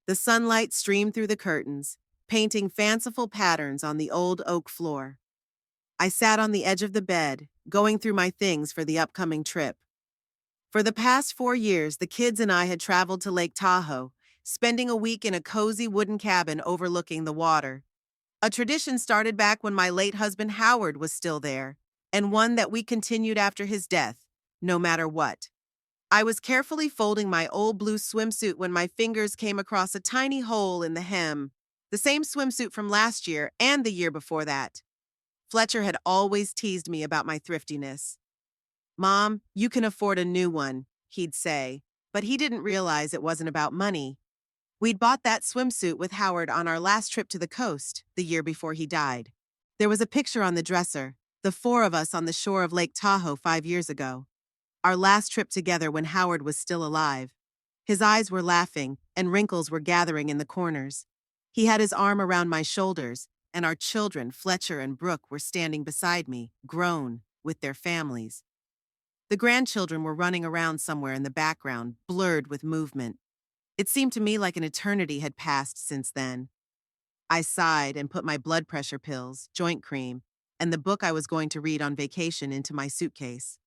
The sunlight streamed through the curtains, painting fanciful patterns on the old oak floor. I sat on the edge of the bed, going through my things for the upcoming trip. For the past 4 years, the kids and I had traveled to Lake Tahoe, spending a week in a cozy wooden cabin overlooking the water. A tradition started back when my late husband Howard was still there, and one that we continued after his death, no matter what. I was carefully folding my old blue swimsuit when my fingers came across a tiny hole in the hem, the same swimsuit from last year and the year before that. Fletcher had always teased me about my thriftiness. "Mom, you can afford a new one," he'd say, but he didn't realize it wasn't about money. We'd bought that swimsuit with Howard on our last trip to the coast, the year before he died. There was a picture on the dresser, the four of us on the shore of Lake Tahoe 5 years ago. Our last trip together when Howard was still alive. His eyes were laughing, and wrinkles were gathering in the corners. He had his arm around my shoulders, and our children, Fletcher and Brooke, were standing beside me, grown, with their families. The grandchildren were running around somewhere in the background, blurred with movement. It seemed to me like an eternity had passed since then. I sighed and put my blood pressure pills, joint cream, and the book I was going to read on vacation into my suitcase.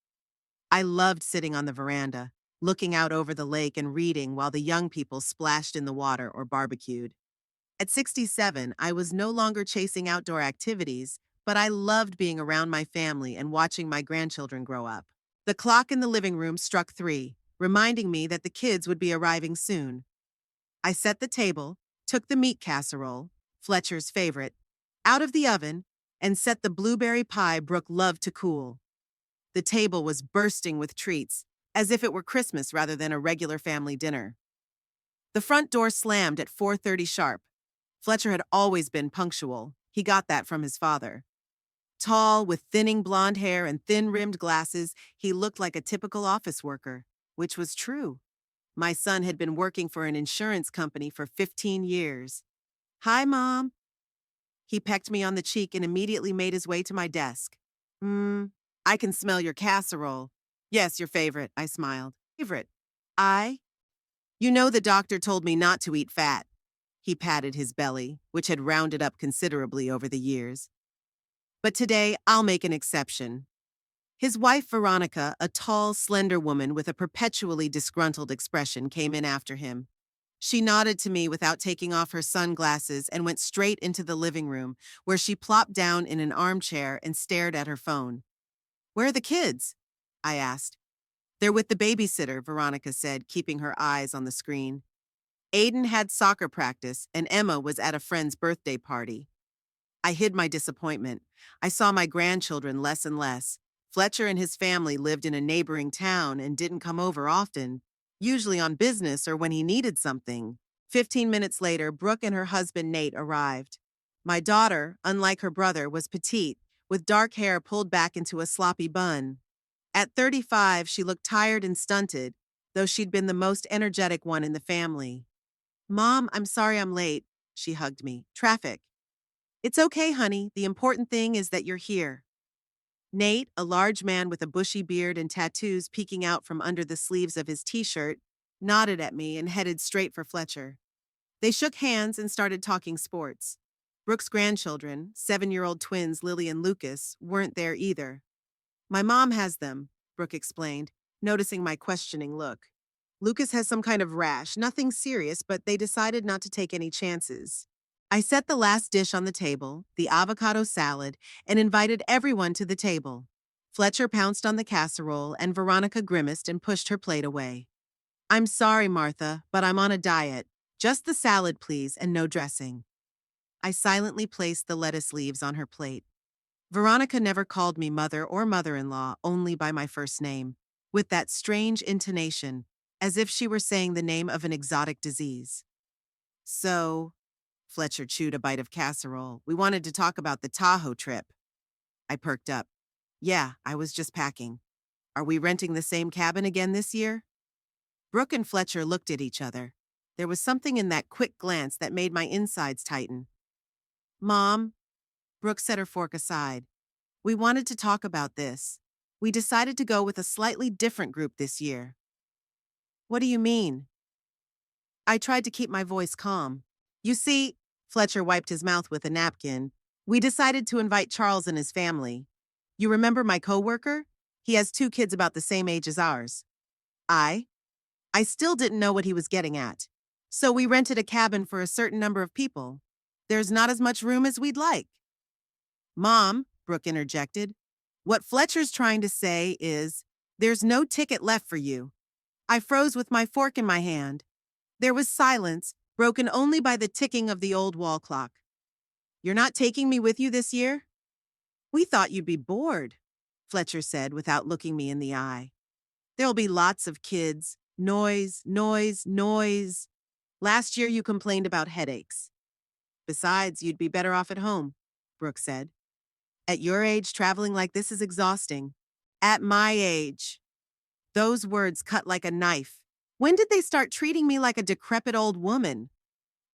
I loved sitting on the veranda, looking out over the lake and reading while the young people splashed in the water or barbecued. At 67, I was no longer chasing outdoor activities, but I loved being around my family and watching my grandchildren grow up. The clock in the living room struck 3, reminding me that the kids would be arriving soon. I set the table, took the meat casserole, Fletcher's favorite, out of the oven, and set the blueberry pie Brooke loved to cool. The table was bursting with treats, as if it were Christmas rather than a regular family dinner. The front door slammed at 4:30 sharp. Fletcher had always been punctual. He got that from his father. Tall, with thinning blonde hair and thin-rimmed glasses, he looked like a typical office worker, which was true. My son had been working for an insurance company for 15 years. "Hi, Mom." He pecked me on the cheek and immediately made his way to my desk. I can smell your casserole." "Yes, your favorite," I smiled. "Favorite? I? You know the doctor told me not to eat fat." He patted his belly, which had rounded up considerably over the years. "But today, I'll make an exception." His wife, Veronica, a tall, slender woman with a perpetually disgruntled expression, came in after him. She nodded to me without taking off her sunglasses and went straight into the living room, where she plopped down in an armchair and stared at her phone. "Where are the kids?" I asked. "They're with the babysitter," Veronica said, keeping her eyes on the screen. Aiden had soccer practice, and Emma was at a friend's birthday party. I hid my disappointment. I saw my grandchildren less and less. Fletcher and his family lived in a neighboring town and didn't come over often, usually on business or when he needed something. 15 minutes later, Brooke and her husband Nate arrived. My daughter, unlike her brother, was petite, with dark hair pulled back into a sloppy bun. At 35, she looked tired and stunted, though she'd been the most energetic one in the family. "Mom, I'm sorry I'm late," she hugged me. "Traffic." "It's okay, honey. The important thing is that you're here." Nate, a large man with a bushy beard and tattoos peeking out from under the sleeves of his t-shirt, nodded at me and headed straight for Fletcher. They shook hands and started talking sports. Brooke's grandchildren, 7-year-old twins Lily and Lucas, weren't there either. "My mom has them," Brooke explained, noticing my questioning look. "Lucas has some kind of rash, nothing serious, but they decided not to take any chances." I set the last dish on the table, the avocado salad, and invited everyone to the table. Fletcher pounced on the casserole, and Veronica grimaced and pushed her plate away. "I'm sorry, Martha, but I'm on a diet. Just the salad, please, and no dressing." I silently placed the lettuce leaves on her plate. Veronica never called me mother or mother-in-law, only by my first name, with that strange intonation, as if she were saying the name of an exotic disease. "So," Fletcher chewed a bite of casserole, "we wanted to talk about the Tahoe trip." I perked up. "Yeah, I was just packing. Are we renting the same cabin again this year?" Brooke and Fletcher looked at each other. There was something in that quick glance that made my insides tighten. "Mom," Brooke set her fork aside, "we wanted to talk about this. We decided to go with a slightly different group this year." "What do you mean?" I tried to keep my voice calm. You see, Fletcher wiped his mouth with a napkin. We decided to invite Charles and his family. You remember my coworker? He has 2 kids about the same age as ours. I? I still didn't know what he was getting at. So we rented a cabin for a certain number of people. There's not as much room as we'd like. Mom, Brooke interjected, what Fletcher's trying to say is, there's no ticket left for you. I froze with my fork in my hand. There was silence, broken only by the ticking of the old wall clock. You're not taking me with you this year? We thought you'd be bored, Fletcher said without looking me in the eye. There'll be lots of kids. Noise, noise, noise. Last year you complained about headaches. Besides, you'd be better off at home, Brooke said. At your age, traveling like this is exhausting. At my age. Those words cut like a knife. When did they start treating me like a decrepit old woman?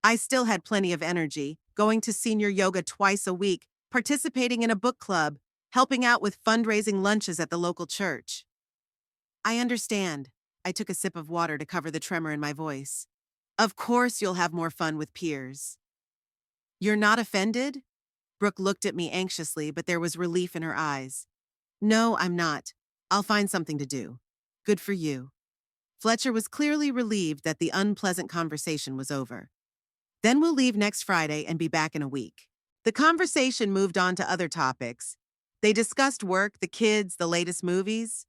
I still had plenty of energy, going to senior yoga twice a week, participating in a book club, helping out with fundraising lunches at the local church. I understand. I took a sip of water to cover the tremor in my voice. Of course you'll have more fun with peers. You're not offended? Brooke looked at me anxiously, but there was relief in her eyes. No, I'm not. I'll find something to do. Good for you. Fletcher was clearly relieved that the unpleasant conversation was over. Then we'll leave next Friday and be back in a week. The conversation moved on to other topics. They discussed work, the kids, the latest movies.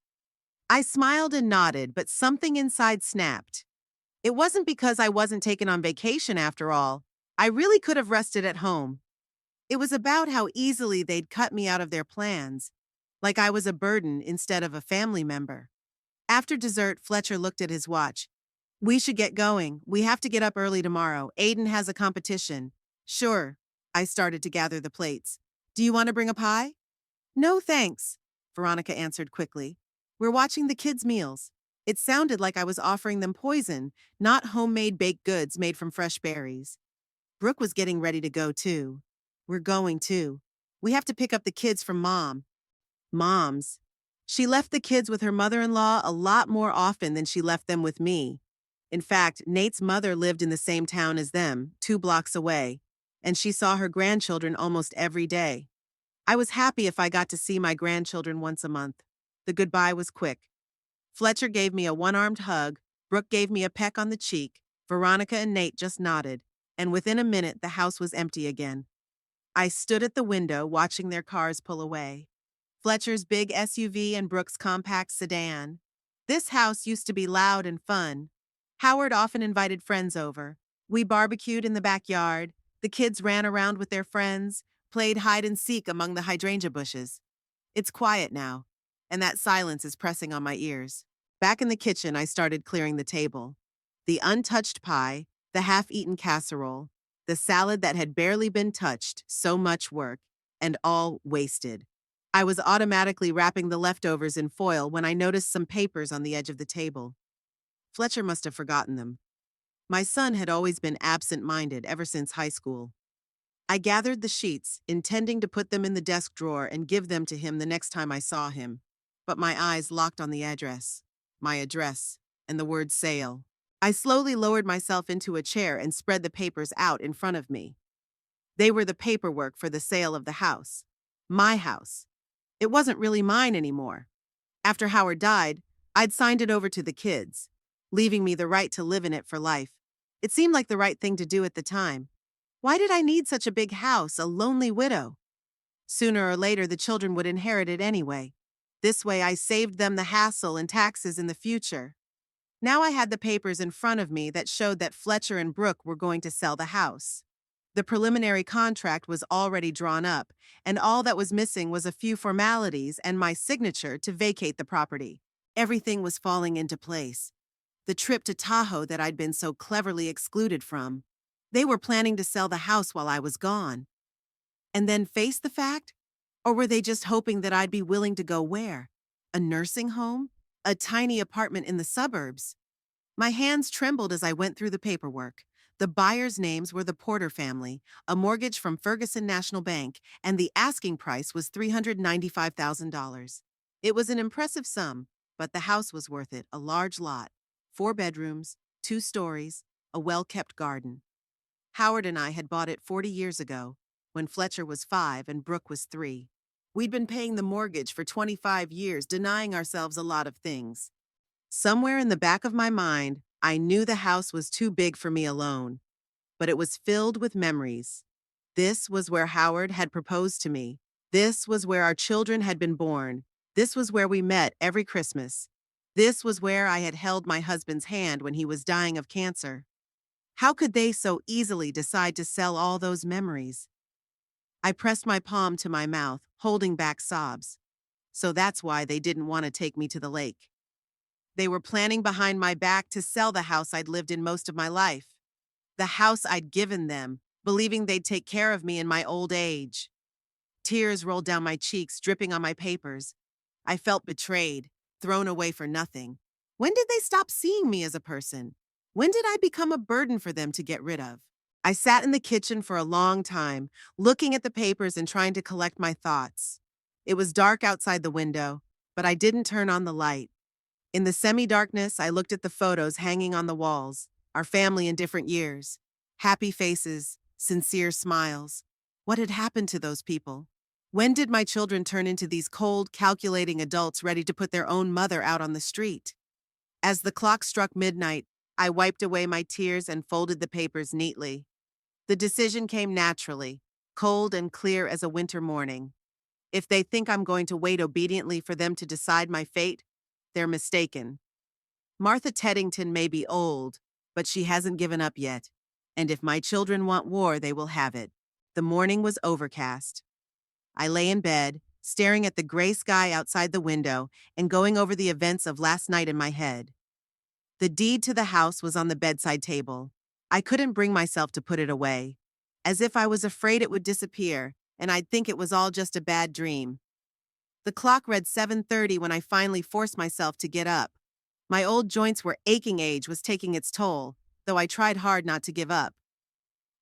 I smiled and nodded, but something inside snapped. It wasn't because I wasn't taken on vacation after all. I really could have rested at home. It was about how easily they'd cut me out of their plans, like I was a burden instead of a family member. After dessert, Fletcher looked at his watch. We should get going. We have to get up early tomorrow. Aiden has a competition. Sure. I started to gather the plates. Do you want to bring a pie? No, thanks, Veronica answered quickly. We're watching the kids' meals. It sounded like I was offering them poison, not homemade baked goods made from fresh berries. Brooke was getting ready to go too. We're going too. We have to pick up the kids from Mom. Mom's. She left the kids with her mother-in-law a lot more often than she left them with me. In fact, Nate's mother lived in the same town as them, 2 blocks away, and she saw her grandchildren almost every day. I was happy if I got to see my grandchildren once a month. The goodbye was quick. Fletcher gave me a one-armed hug, Brooke gave me a peck on the cheek, Veronica and Nate just nodded, and within a minute the house was empty again. I stood at the window watching their cars pull away. Fletcher's big SUV and Brooke's compact sedan. This house used to be loud and fun. Howard often invited friends over. We barbecued in the backyard. The kids ran around with their friends, played hide and seek among the hydrangea bushes. It's quiet now, and that silence is pressing on my ears. Back in the kitchen, I started clearing the table. The untouched pie, the half-eaten casserole, the salad that had barely been touched, so much work, and all wasted. I was automatically wrapping the leftovers in foil when I noticed some papers on the edge of the table. Fletcher must have forgotten them. My son had always been absent-minded ever since high school. I gathered the sheets, intending to put them in the desk drawer and give them to him the next time I saw him. But my eyes locked on the address, my address, and the word sale. I slowly lowered myself into a chair and spread the papers out in front of me. They were the paperwork for the sale of the house. My house. It wasn't really mine anymore. After Howard died, I'd signed it over to the kids, leaving me the right to live in it for life. It seemed like the right thing to do at the time. Why did I need such a big house, a lonely widow? Sooner or later, the children would inherit it anyway. This way, I saved them the hassle and taxes in the future. Now I had the papers in front of me that showed that Fletcher and Brooke were going to sell the house. The preliminary contract was already drawn up, and all that was missing was a few formalities and my signature to vacate the property. Everything was falling into place. The trip to Tahoe that I'd been so cleverly excluded from. They were planning to sell the house while I was gone. And then face the fact? Or were they just hoping that I'd be willing to go where? A nursing home? A tiny apartment in the suburbs? My hands trembled as I went through the paperwork. The buyers' names were the Porter family, a mortgage from Ferguson National Bank, and the asking price was $395,000. It was an impressive sum, but the house was worth it, a large lot, 4 bedrooms, 2 stories, a well-kept garden. Howard and I had bought it 40 years ago, when Fletcher was 5 and Brooke was 3. We'd been paying the mortgage for 25 years, denying ourselves a lot of things. Somewhere in the back of my mind, I knew the house was too big for me alone, but it was filled with memories. This was where Howard had proposed to me. This was where our children had been born. This was where we met every Christmas. This was where I had held my husband's hand when he was dying of cancer. How could they so easily decide to sell all those memories? I pressed my palm to my mouth, holding back sobs. So that's why they didn't want to take me to the lake. They were planning behind my back to sell the house I'd lived in most of my life. The house I'd given them, believing they'd take care of me in my old age. Tears rolled down my cheeks, dripping on my papers. I felt betrayed, thrown away for nothing. When did they stop seeing me as a person? When did I become a burden for them to get rid of? I sat in the kitchen for a long time, looking at the papers and trying to collect my thoughts. It was dark outside the window, but I didn't turn on the light. In the semi-darkness, I looked at the photos hanging on the walls, our family in different years. Happy faces, sincere smiles. What had happened to those people? When did my children turn into these cold, calculating adults ready to put their own mother out on the street? As the clock struck midnight, I wiped away my tears and folded the papers neatly. The decision came naturally, cold and clear as a winter morning. If they think I'm going to wait obediently for them to decide my fate, they're mistaken. Martha Teddington may be old, but she hasn't given up yet. And if my children want war, they will have it. The morning was overcast. I lay in bed, staring at the gray sky outside the window and going over the events of last night in my head. The deed to the house was on the bedside table. I couldn't bring myself to put it away, as if I was afraid it would disappear and I'd think it was all just a bad dream. The clock read 7:30 when I finally forced myself to get up. My old joints were aching, age was taking its toll, though I tried hard not to give up.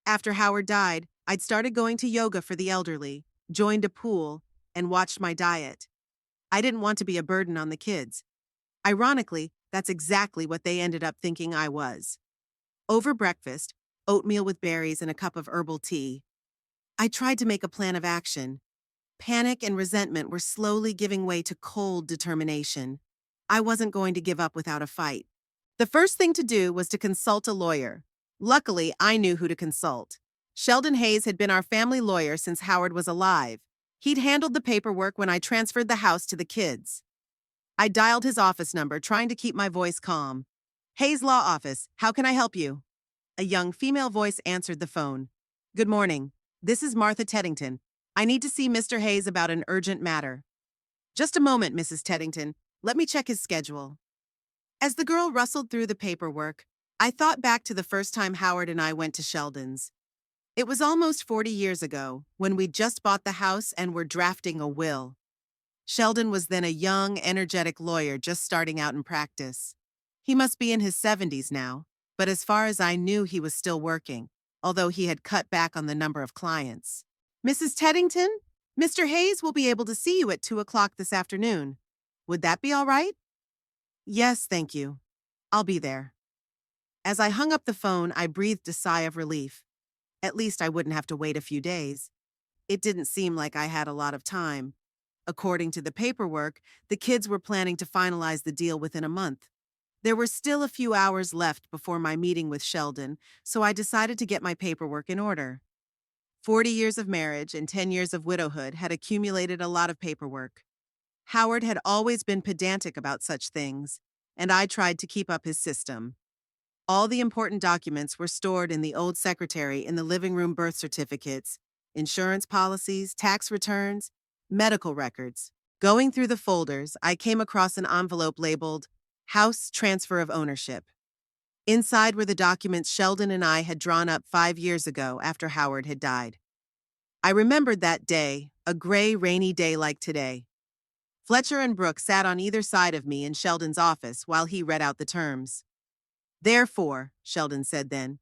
After Howard died, I'd started going to yoga for the elderly, joined a pool, and watched my diet. I didn't want to be a burden on the kids. Ironically, that's exactly what they ended up thinking I was. Over breakfast, oatmeal with berries and a cup of herbal tea, I tried to make a plan of action. Panic and resentment were slowly giving way to cold determination. I wasn't going to give up without a fight. The first thing to do was to consult a lawyer. Luckily, I knew who to consult. Sheldon Hayes had been our family lawyer since Howard was alive. He'd handled the paperwork when I transferred the house to the kids. I dialed his office number, trying to keep my voice calm. Hayes Law Office, how can I help you? A young female voice answered the phone. Good morning. This is Martha Teddington. I need to see Mr. Hayes about an urgent matter. Just a moment, Mrs. Teddington. Let me check his schedule. As the girl rustled through the paperwork, I thought back to the first time Howard and I went to Sheldon's. It was almost 40 years ago, when we'd just bought the house and were drafting a will. Sheldon was then a young, energetic lawyer just starting out in practice. He must be in his 70s now, but as far as I knew, he was still working, although he had cut back on the number of clients. Mrs. Teddington, Mr. Hayes will be able to see you at 2 o'clock this afternoon. Would that be all right? Yes, thank you. I'll be there. As I hung up the phone, I breathed a sigh of relief. At least I wouldn't have to wait a few days. It didn't seem like I had a lot of time. According to the paperwork, the kids were planning to finalize the deal within a month. There were still a few hours left before my meeting with Sheldon, so I decided to get my paperwork in order. 40 years of marriage and 10 years of widowhood had accumulated a lot of paperwork. Howard had always been pedantic about such things, and I tried to keep up his system. All the important documents were stored in the old secretary in the living room: birth certificates, insurance policies, tax returns, medical records. Going through the folders, I came across an envelope labeled House Transfer of Ownership. Inside were the documents Sheldon and I had drawn up 5 years ago after Howard had died. I remembered that day, a gray, rainy day like today. Fletcher and Brooke sat on either side of me in Sheldon's office while he read out the terms. Therefore, Sheldon said then,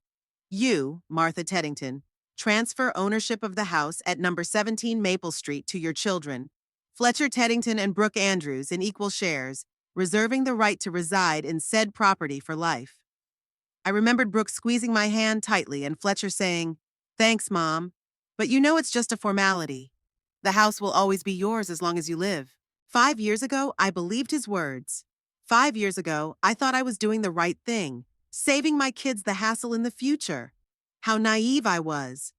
you, Martha Teddington, transfer ownership of the house at number 17 Maple Street to your children, Fletcher Teddington and Brooke Andrews, in equal shares, reserving the right to reside in said property for life. I remembered Brooke squeezing my hand tightly and Fletcher saying, "Thanks, Mom. But you know it's just a formality. The house will always be yours as long as you live." 5 years ago, I believed his words. 5 years ago, I thought I was doing the right thing, saving my kids the hassle in the future. How naive I was.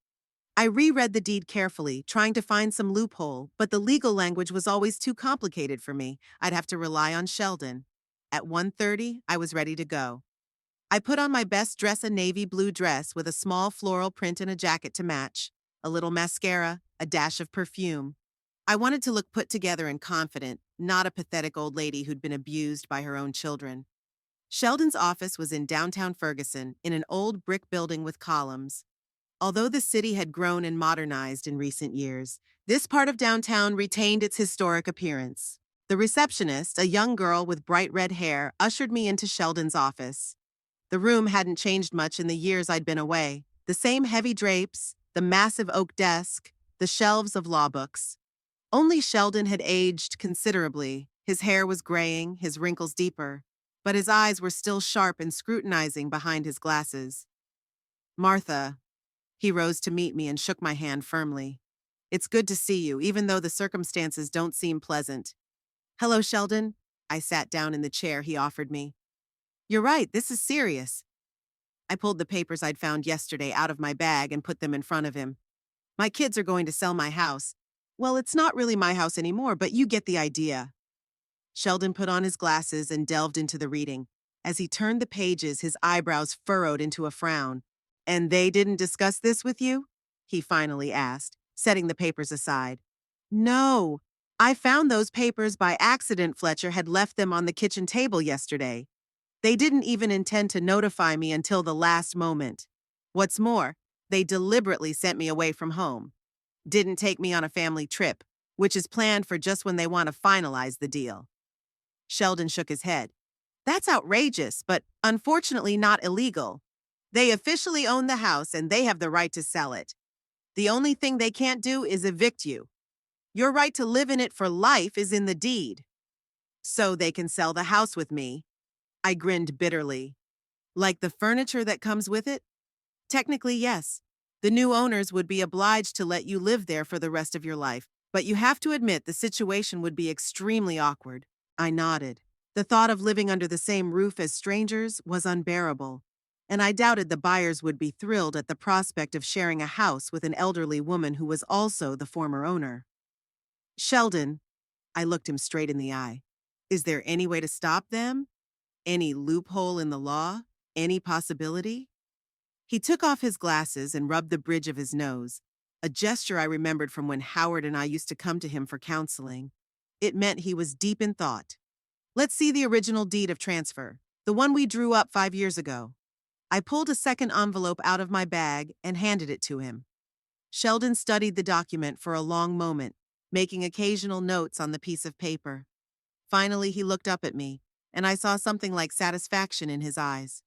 I reread the deed carefully, trying to find some loophole, but the legal language was always too complicated for me. I'd have to rely on Sheldon. At 1:30, I was ready to go. I put on my best dress, a navy blue dress with a small floral print and a jacket to match, a little mascara, a dash of perfume. I wanted to look put together and confident, not a pathetic old lady who'd been abused by her own children. Sheldon's office was in downtown Ferguson, in an old brick building with columns. Although the city had grown and modernized in recent years, this part of downtown retained its historic appearance. The receptionist, a young girl with bright red hair, ushered me into Sheldon's office. The room hadn't changed much in the years I'd been away. The same heavy drapes, the massive oak desk, the shelves of law books. Only Sheldon had aged considerably. His hair was graying, his wrinkles deeper, but his eyes were still sharp and scrutinizing behind his glasses. "Martha." He rose to meet me and shook my hand firmly. "It's good to see you, even though the circumstances don't seem pleasant." "Hello, Sheldon." I sat down in the chair he offered me. "You're right, this is serious." I pulled the papers I'd found yesterday out of my bag and put them in front of him. "My kids are going to sell my house. Well, it's not really my house anymore, but you get the idea." Sheldon put on his glasses and delved into the reading. As he turned the pages, his eyebrows furrowed into a frown. "And they didn't discuss this with you?" he finally asked, setting the papers aside. "No. I found those papers by accident. Fletcher had left them on the kitchen table yesterday. They didn't even intend to notify me until the last moment. What's more, they deliberately sent me away from home. Didn't take me on a family trip, which is planned for just when they want to finalize the deal." Sheldon shook his head. "That's outrageous, but unfortunately not illegal. They officially own the house and they have the right to sell it. The only thing they can't do is evict you. Your right to live in it for life is in the deed. So they can sell the house with me." I grinned bitterly. "Like the furniture that comes with it?" "Technically, yes. The new owners would be obliged to let you live there for the rest of your life, but you have to admit the situation would be extremely awkward." I nodded. The thought of living under the same roof as strangers was unbearable, and I doubted the buyers would be thrilled at the prospect of sharing a house with an elderly woman who was also the former owner. "Sheldon," I looked him straight in the eye, "is there any way to stop them? Any loophole in the law? Any possibility?" He took off his glasses and rubbed the bridge of his nose, a gesture I remembered from when Howard and I used to come to him for counseling. It meant he was deep in thought. "Let's see the original deed of transfer, the one we drew up 5 years ago." I pulled a second envelope out of my bag and handed it to him. Sheldon studied the document for a long moment, making occasional notes on the piece of paper. Finally, he looked up at me, and I saw something like satisfaction in his eyes.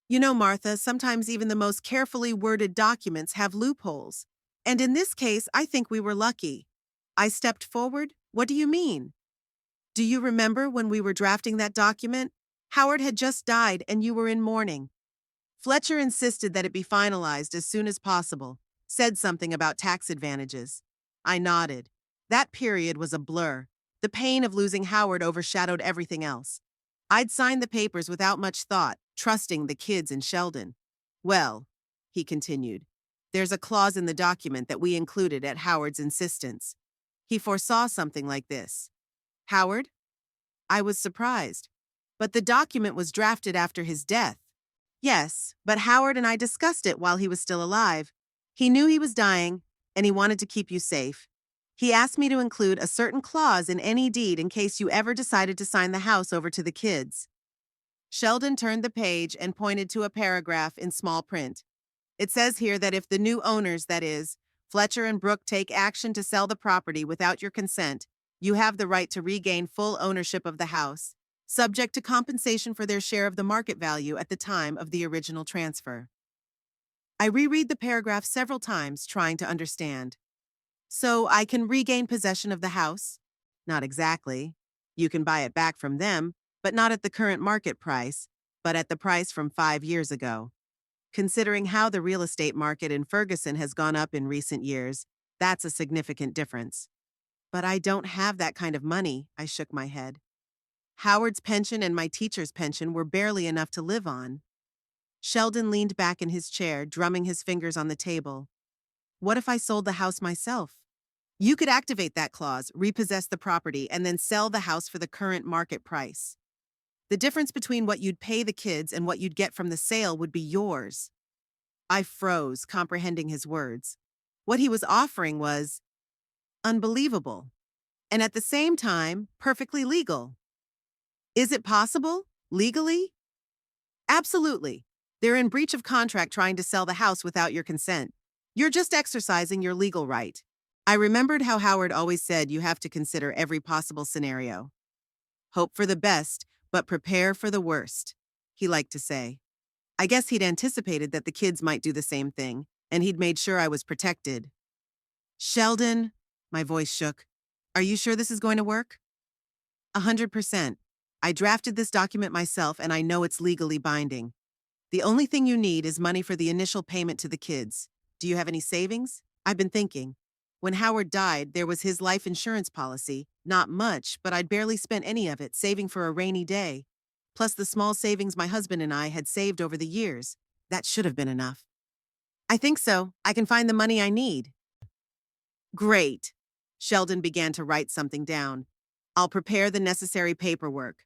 "You know, Martha, sometimes even the most carefully worded documents have loopholes. And in this case, I think we were lucky." I stepped forward. "What do you mean?" "Do you remember when we were drafting that document? Howard had just died and you were in mourning. Fletcher insisted that it be finalized as soon as possible, said something about tax advantages." I nodded. That period was a blur. The pain of losing Howard overshadowed everything else. I'd signed the papers without much thought, trusting the kids and Sheldon. "Well," he continued, "there's a clause in the document that we included at Howard's insistence. He foresaw something like this." "Howard?" I was surprised. "But the document was drafted after his death." "Yes, but Howard and I discussed it while he was still alive. He knew he was dying, and he wanted to keep you safe. He asked me to include a certain clause in any deed in case you ever decided to sign the house over to the kids." Sheldon turned the page and pointed to a paragraph in small print. "It says here that if the new owners, that is, Fletcher and Brooke, take action to sell the property without your consent, you have the right to regain full ownership of the house, subject to compensation for their share of the market value at the time of the original transfer." I reread the paragraph several times, trying to understand. "So I can regain possession of the house?" "Not exactly. You can buy it back from them, but not at the current market price. but at the price from 5 years ago. Considering how the real estate market in Ferguson has gone up in recent years, that's a significant difference. But I don't have that kind of money, I shook my head. Howard's pension and my teacher's pension were barely enough to live on. Sheldon leaned back in his chair, drumming his fingers on the table. What if I sold the house myself? You could activate that clause, repossess the property, and then sell the house for the current market price. The difference between what you'd pay the kids and what you'd get from the sale would be yours. I froze, comprehending his words. What he was offering was unbelievable, and at the same time, perfectly legal. Is it possible? Legally? Absolutely. They're in breach of contract trying to sell the house without your consent. You're just exercising your legal right. I remembered how Howard always said you have to consider every possible scenario. Hope for the best, but prepare for the worst, he liked to say. I guess he'd anticipated that the kids might do the same thing, and he'd made sure I was protected. Sheldon, my voice shook. Are you sure this is going to work? 100%. I drafted this document myself, and I know it's legally binding. The only thing you need is money for the initial payment to the kids. Do you have any savings? I've been thinking. When Howard died, there was his life insurance policy. Not much, but I'd barely spent any of it, saving for a rainy day. Plus the small savings my husband and I had saved over the years. That should have been enough. I think so. I can find the money I need. Great. Sheldon began to write something down. I'll prepare the necessary paperwork.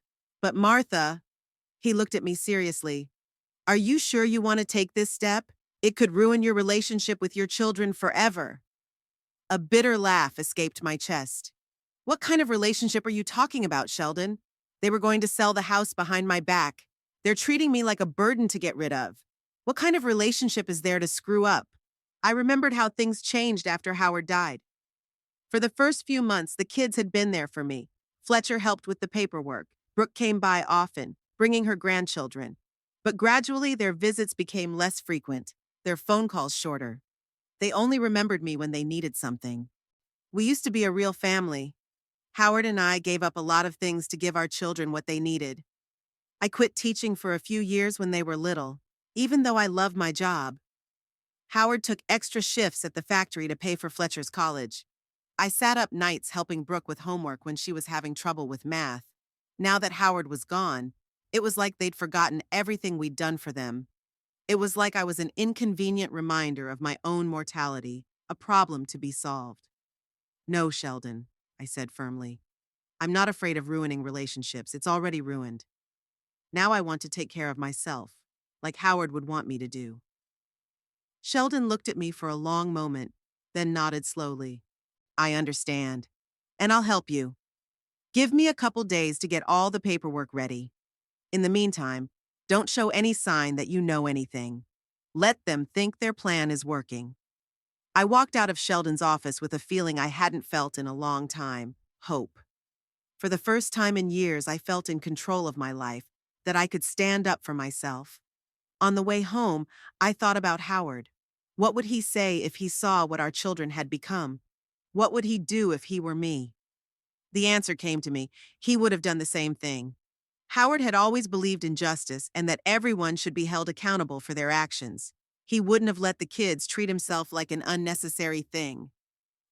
But Martha, he looked at me seriously. Are you sure you want to take this step? It could ruin your relationship with your children forever. A bitter laugh escaped my chest. What kind of relationship are you talking about, Sheldon? They were going to sell the house behind my back. They're treating me like a burden to get rid of. What kind of relationship is there to screw up? I remembered how things changed after Howard died. For the first few months, the kids had been there for me. Fletcher helped with the paperwork. Brooke came by often, bringing her grandchildren. But gradually, their visits became less frequent, their phone calls shorter. They only remembered me when they needed something. We used to be a real family. Howard and I gave up a lot of things to give our children what they needed. I quit teaching for a few years when they were little, even though I loved my job. Howard took extra shifts at the factory to pay for Fletcher's college. I sat up nights helping Brooke with homework when she was having trouble with math. Now that Howard was gone, it was like they'd forgotten everything we'd done for them. It was like I was an inconvenient reminder of my own mortality, a problem to be solved. No, Sheldon, I said firmly. I'm not afraid of ruining relationships. It's already ruined. Now I want to take care of myself, like Howard would want me to do. Sheldon looked at me for a long moment, then nodded slowly. I understand. And I'll help you. Give me a couple days to get all the paperwork ready. In the meantime, don't show any sign that you know anything. Let them think their plan is working. I walked out of Sheldon's office with a feeling I hadn't felt in a long time, hope. For the first time in years, I felt in control of my life, that I could stand up for myself. On the way home, I thought about Howard. What would he say if he saw what our children had become? What would he do if he were me? The answer came to me. He would have done the same thing. Howard had always believed in justice and that everyone should be held accountable for their actions. He wouldn't have let the kids treat himself like an unnecessary thing.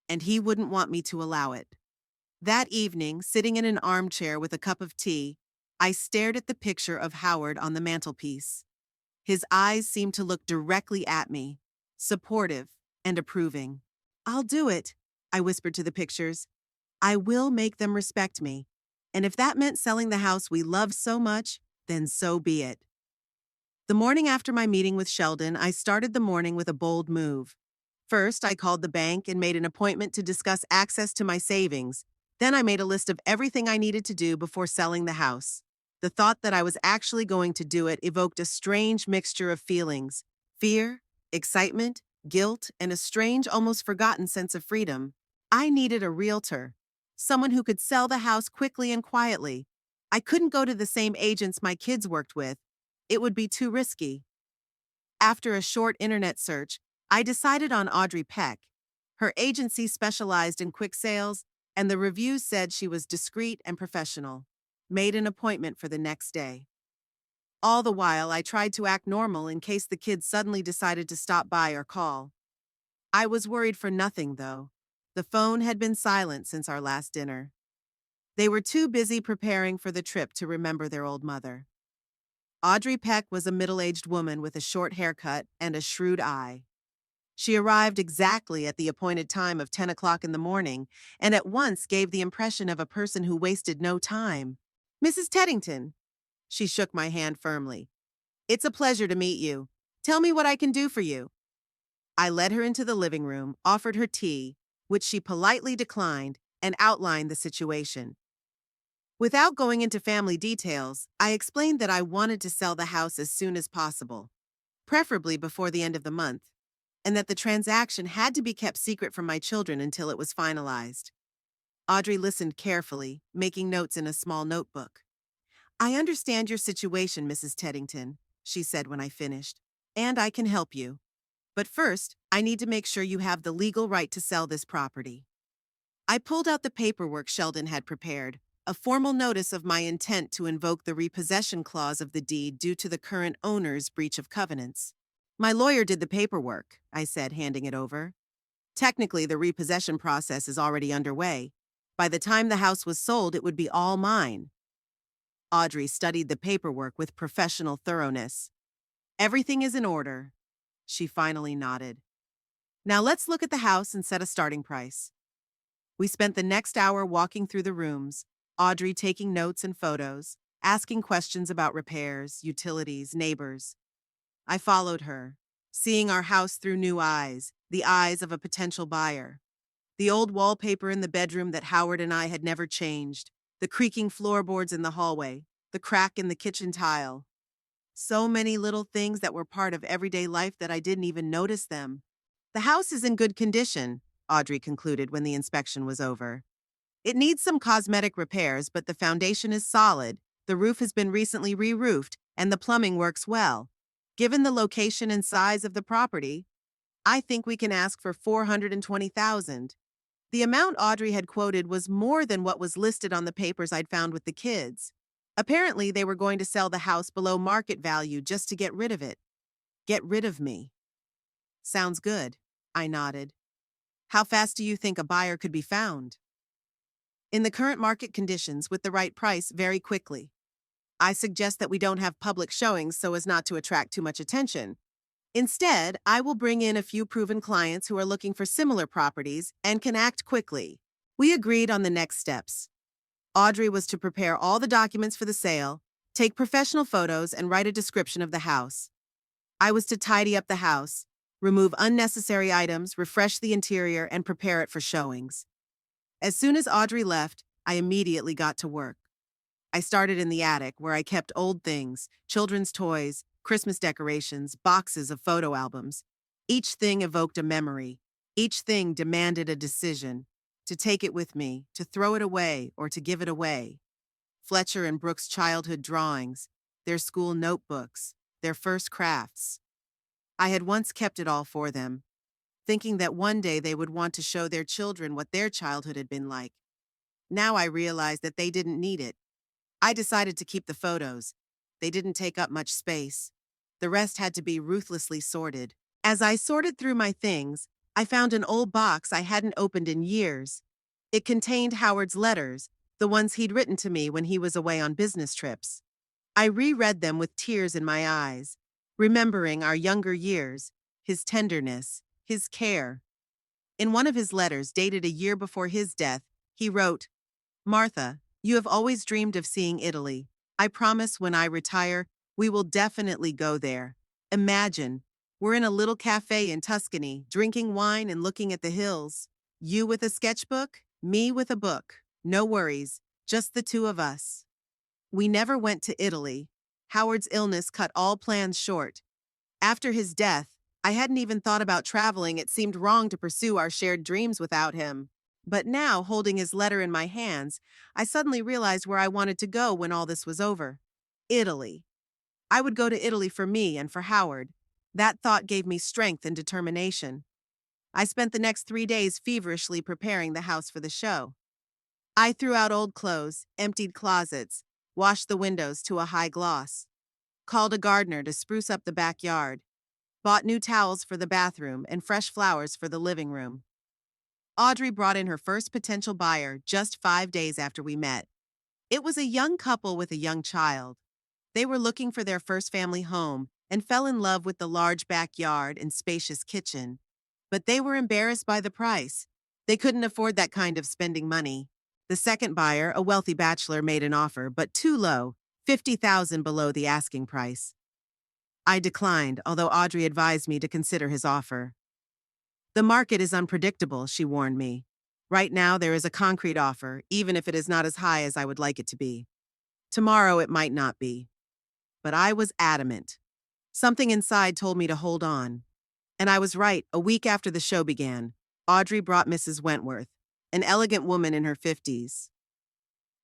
And he wouldn't want me to allow it. That evening, sitting in an armchair with a cup of tea, I stared at the picture of Howard on the mantelpiece. His eyes seemed to look directly at me, supportive and approving. I'll do it, I whispered to the pictures. I will make them respect me. And if that meant selling the house we loved so much, then so be it. The morning after my meeting with Sheldon, I started the morning with a bold move. First, I called the bank and made an appointment to discuss access to my savings. Then I made a list of everything I needed to do before selling the house. The thought that I was actually going to do it evoked a strange mixture of feelings: fear, excitement, guilt, and a strange, almost forgotten sense of freedom. I needed a realtor. Someone who could sell the house quickly and quietly. I couldn't go to the same agents my kids worked with. It would be too risky. After a short internet search, I decided on Audrey Peck. Her agency specialized in quick sales, and the reviews said she was discreet and professional. Made an appointment for the next day. All the while, I tried to act normal in case the kids suddenly decided to stop by or call. I was worried for nothing, though. The phone had been silent since our last dinner. They were too busy preparing for the trip to remember their old mother. Audrey Peck was a middle-aged woman with a short haircut and a shrewd eye. She arrived exactly at the appointed time of 10 o'clock in the morning and at once gave the impression of a person who wasted no time. "Mrs. Teddington." She shook my hand firmly. "It's a pleasure to meet you. Tell me what I can do for you." I led her into the living room, offered her tea, which she politely declined, and outlined the situation. Without going into family details, I explained that I wanted to sell the house as soon as possible, preferably before the end of the month, and that the transaction had to be kept secret from my children until it was finalized. Audrey listened carefully, making notes in a small notebook. "I understand your situation, Mrs. Teddington," she said when I finished, "and I can help you. But first, I need to make sure you have the legal right to sell this property." I pulled out the paperwork Sheldon had prepared, a formal notice of my intent to invoke the repossession clause of the deed due to the current owner's breach of covenants. "My lawyer did the paperwork," I said, handing it over. "Technically, the repossession process is already underway. By the time the house was sold, it would be all mine." Audrey studied the paperwork with professional thoroughness. "Everything is in order." She finally nodded. "Now let's look at the house and set a starting price." We spent the next hour walking through the rooms, Audrey taking notes and photos, asking questions about repairs, utilities, neighbors. I followed her, seeing our house through new eyes, the eyes of a potential buyer. The old wallpaper in the bedroom that Howard and I had never changed, the creaking floorboards in the hallway, the crack in the kitchen tile. So many little things that were part of everyday life that I didn't even notice them. "The house is in good condition," Audrey concluded when the inspection was over. "It needs some cosmetic repairs, but the foundation is solid, the roof has been recently re-roofed, and the plumbing works well. Given the location and size of the property, I think we can ask for $420,000. The amount Audrey had quoted was more than what was listed on the papers I'd found with the kids. Apparently, they were going to sell the house below market value just to get rid of it. Get rid of me. "Sounds good," I nodded. "How fast do you think a buyer could be found?" "In the current market conditions, with the right price, very quickly. I suggest that we don't have public showings so as not to attract too much attention. Instead, I will bring in a few proven clients who are looking for similar properties and can act quickly." We agreed on the next steps. Audrey was to prepare all the documents for the sale, take professional photos, and write a description of the house. I was to tidy up the house, remove unnecessary items, refresh the interior, and prepare it for showings. As soon as Audrey left, I immediately got to work. I started in the attic, where I kept old things, children's toys, Christmas decorations, boxes of photo albums. Each thing evoked a memory. Each thing demanded a decision: to take it with me, to throw it away, or to give it away. Fletcher and Brooke's childhood drawings, their school notebooks, their first crafts. I had once kept it all for them, thinking that one day they would want to show their children what their childhood had been like. Now I realized that they didn't need it. I decided to keep the photos. They didn't take up much space. The rest had to be ruthlessly sorted. As I sorted through my things, I found an old box I hadn't opened in years. It contained Howard's letters, the ones he'd written to me when he was away on business trips. I reread them with tears in my eyes, remembering our younger years, his tenderness, his care. In one of his letters, dated a year before his death, he wrote, "Martha, you have always dreamed of seeing Italy. I promise when I retire, we will definitely go there. Imagine, we're in a little cafe in Tuscany, drinking wine and looking at the hills. You with a sketchbook, me with a book. No worries, just the two of us." We never went to Italy. Howard's illness cut all plans short. After his death, I hadn't even thought about traveling. It seemed wrong to pursue our shared dreams without him. But now, holding his letter in my hands, I suddenly realized where I wanted to go when all this was over. Italy. I would go to Italy for me and for Howard. That thought gave me strength and determination. I spent the next 3 days feverishly preparing the house for the show. I threw out old clothes, emptied closets, washed the windows to a high gloss. called a gardener to spruce up the backyard, bought new towels for the bathroom and fresh flowers for the living room. Audrey brought in her first potential buyer just 5 days after we met. It was a young couple with a young child. They were looking for their first family home and fell in love with the large backyard and spacious kitchen. But they were embarrassed by the price. They couldn't afford that kind of spending money. The second buyer, a wealthy bachelor, made an offer, but too low, $50,000 below the asking price. I declined, although Audrey advised me to consider his offer. The market is unpredictable, she warned me. Right now, there is a concrete offer, even if it is not as high as I would like it to be. Tomorrow, it might not be. But I was adamant. Something inside told me to hold on. And I was right. A week after the show began, Audrey brought Mrs. Wentworth, an elegant woman in her 50s.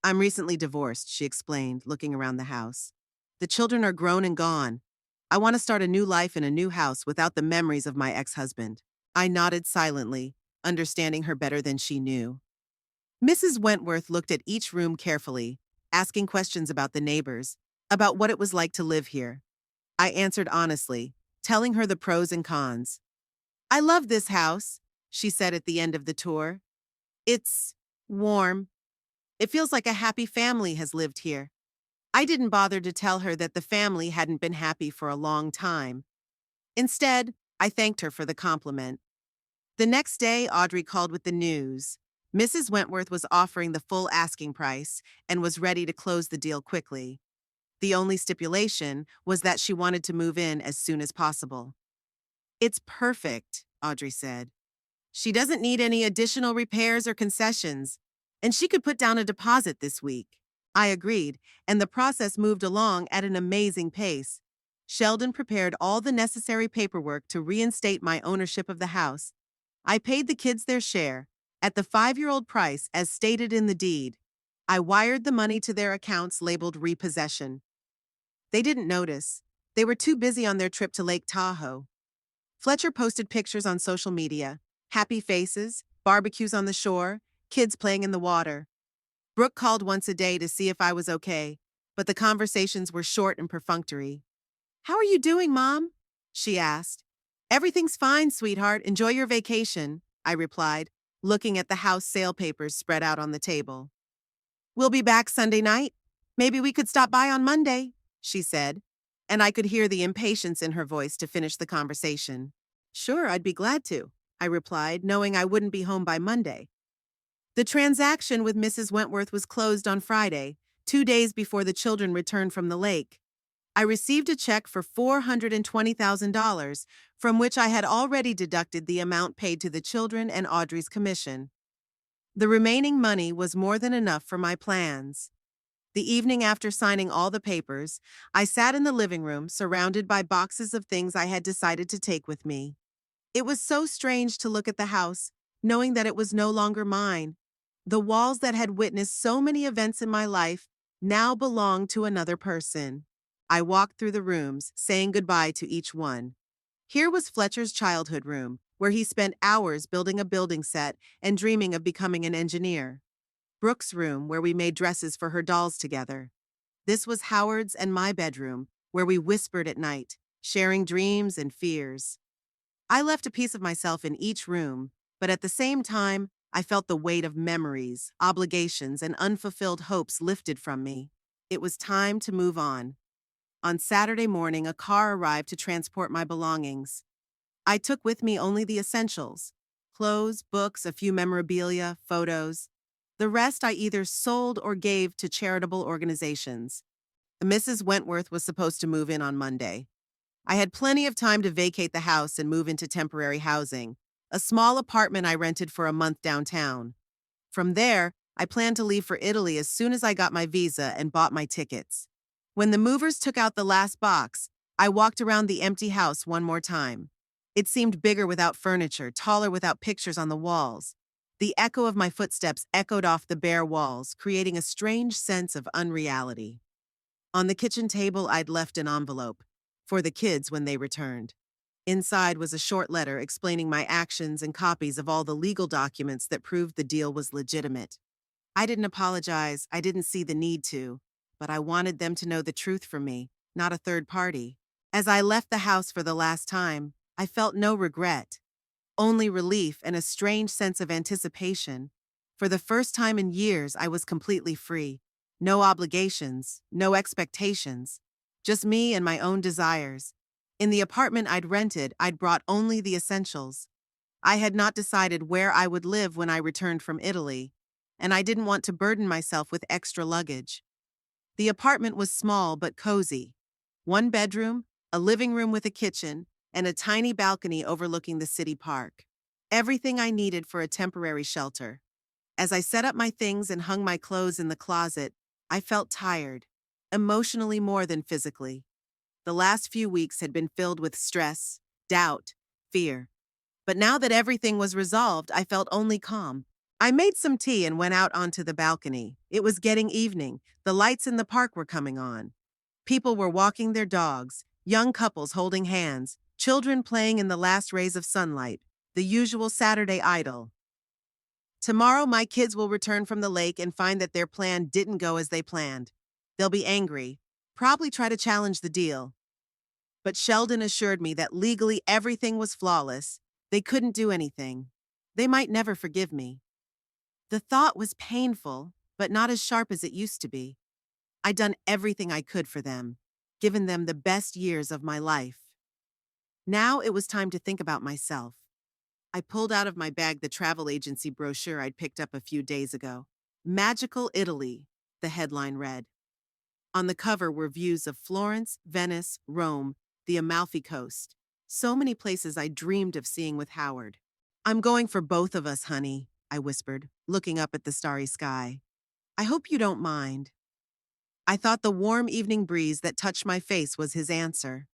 I'm recently divorced, she explained, looking around the house. The children are grown and gone. I want to start a new life in a new house without the memories of my ex-husband. I nodded silently, understanding her better than she knew. Mrs. Wentworth looked at each room carefully, asking questions about the neighbors, about what it was like to live here. I answered honestly, telling her the pros and cons. I love this house, she said at the end of the tour. It's warm. It feels like a happy family has lived here. I didn't bother to tell her that the family hadn't been happy for a long time. Instead, I thanked her for the compliment. The next day, Audrey called with the news. Mrs. Wentworth was offering the full asking price and was ready to close the deal quickly. The only stipulation was that she wanted to move in as soon as possible. It's perfect, Audrey said. She doesn't need any additional repairs or concessions, and she could put down a deposit this week. I agreed, and the process moved along at an amazing pace. Sheldon prepared all the necessary paperwork to reinstate my ownership of the house. I paid the kids their share, at the 5-year-old price as stated in the deed. I wired the money to their accounts labeled repossession. They didn't notice. They were too busy on their trip to Lake Tahoe. Fletcher posted pictures on social media, happy faces, barbecues on the shore, kids playing in the water. Brooke called once a day to see if I was okay, but the conversations were short and perfunctory. How are you doing, Mom? She asked. Everything's fine, sweetheart. Enjoy your vacation, I replied, looking at the house sale papers spread out on the table. We'll be back Sunday night. Maybe we could stop by on Monday, she said, and I could hear the impatience in her voice to finish the conversation. Sure, I'd be glad to, I replied, knowing I wouldn't be home by Monday. The transaction with Mrs. Wentworth was closed on Friday, 2 days before the children returned from the lake. I received a check for $420,000, from which I had already deducted the amount paid to the children and Audrey's commission. The remaining money was more than enough for my plans. The evening after signing all the papers, I sat in the living room surrounded by boxes of things I had decided to take with me. It was so strange to look at the house, knowing that it was no longer mine. The walls that had witnessed so many events in my life now belonged to another person. I walked through the rooms, saying goodbye to each one. Here was Fletcher's childhood room, where he spent hours building a building set and dreaming of becoming an engineer. Brooke's room, where we made dresses for her dolls together. This was Howard's and my bedroom, where we whispered at night, sharing dreams and fears. I left a piece of myself in each room, but at the same time, I felt the weight of memories, obligations, and unfulfilled hopes lifted from me. It was time to move on. On Saturday morning, a car arrived to transport my belongings. I took with me only the essentials: clothes, books, a few memorabilia, photos. The rest I either sold or gave to charitable organizations. Mrs. Wentworth was supposed to move in on Monday. I had plenty of time to vacate the house and move into temporary housing, a small apartment I rented for a month downtown. From there, I planned to leave for Italy as soon as I got my visa and bought my tickets. When the movers took out the last box, I walked around the empty house one more time. It seemed bigger without furniture, taller without pictures on the walls. The echo of my footsteps echoed off the bare walls, creating a strange sense of unreality. On the kitchen table, I'd left an envelope for the kids when they returned. Inside was a short letter explaining my actions and copies of all the legal documents that proved the deal was legitimate. I didn't apologize, I didn't see the need to, but I wanted them to know the truth from me. not a third party. As I left the house for the last time, I felt no regret, only relief and a strange sense of anticipation. For the first time in years, I was completely free. No obligations, no expectations, just me and my own desires. In the apartment I'd rented, I'd brought only the essentials. I had not decided where I would live when I returned from Italy, and I didn't want to burden myself with extra luggage. The apartment was small but cozy. One bedroom, a living room with a kitchen, and a tiny balcony overlooking the city park. Everything I needed for a temporary shelter. As I set up my things and hung my clothes in the closet, I felt tired, emotionally more than physically. The last few weeks had been filled with stress, doubt, fear. But now that everything was resolved, I felt only calm. I made some tea and went out onto the balcony. It was getting evening. The lights in the park were coming on. People were walking their dogs, young couples holding hands, children playing in the last rays of sunlight, the usual Saturday idyll. Tomorrow, my kids will return from the lake and find that their plan didn't go as they planned. They'll be angry, probably try to challenge the deal. But Sheldon assured me that legally everything was flawless. They couldn't do anything. They might never forgive me. The thought was painful, but not as sharp as it used to be. I'd done everything I could for them, given them the best years of my life. Now it was time to think about myself. I pulled out of my bag the travel agency brochure I'd picked up a few days ago. Magical Italy, the headline read. On the cover were views of Florence, Venice, Rome, the Amalfi Coast. So many places I dreamed of seeing with Howard. "I'm going for both of us, honey," I whispered, looking up at the starry sky. "I hope you don't mind." I thought the warm evening breeze that touched my face was his answer.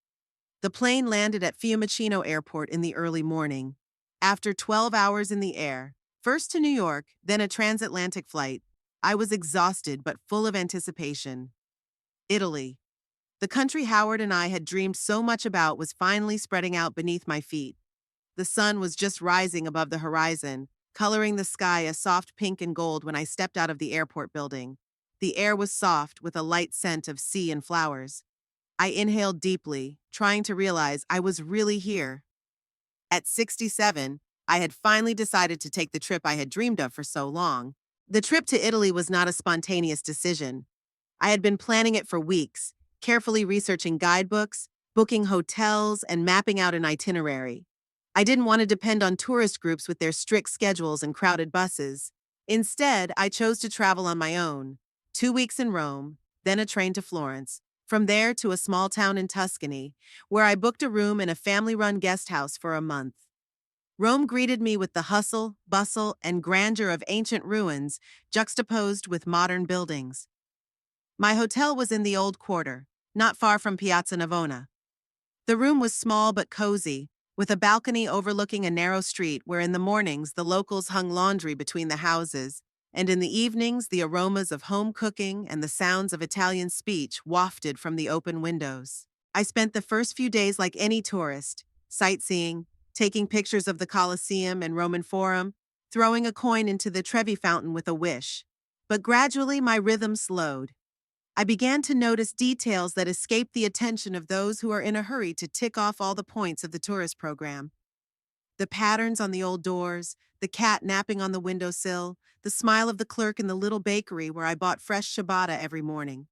The plane landed at Fiumicino Airport in the early morning. After 12 hours in the air, first to New York, then a transatlantic flight, I was exhausted but full of anticipation. Italy. The country Howard and I had dreamed so much about was finally spreading out beneath my feet. The sun was just rising above the horizon, coloring the sky a soft pink and gold when I stepped out of the airport building. The air was soft with a light scent of sea and flowers. I inhaled deeply, trying to realize I was really here. At 67, I had finally decided to take the trip I had dreamed of for so long. The trip to Italy was not a spontaneous decision. I had been planning it for weeks, carefully researching guidebooks, booking hotels, and mapping out an itinerary. I didn't want to depend on tourist groups with their strict schedules and crowded buses. Instead, I chose to travel on my own. 2 weeks in Rome, then a train to Florence. From there to a small town in Tuscany, where I booked a room in a family-run guest house for a month. Rome greeted me with the hustle, bustle, and grandeur of ancient ruins juxtaposed with modern buildings. My hotel was in the Old Quarter, not far from Piazza Navona. The room was small but cozy, with a balcony overlooking a narrow street where in the mornings the locals hung laundry between the houses, and in the evenings the aromas of home cooking and the sounds of Italian speech wafted from the open windows. I spent the first few days like any tourist, sightseeing, taking pictures of the Colosseum and Roman Forum, throwing a coin into the Trevi Fountain with a wish. But gradually my rhythm slowed. I began to notice details that escaped the attention of those who are in a hurry to tick off all the points of the tourist program. The patterns on the old doors, the cat napping on the windowsill, the smile of the clerk in the little bakery where I bought fresh ciabatta every morning.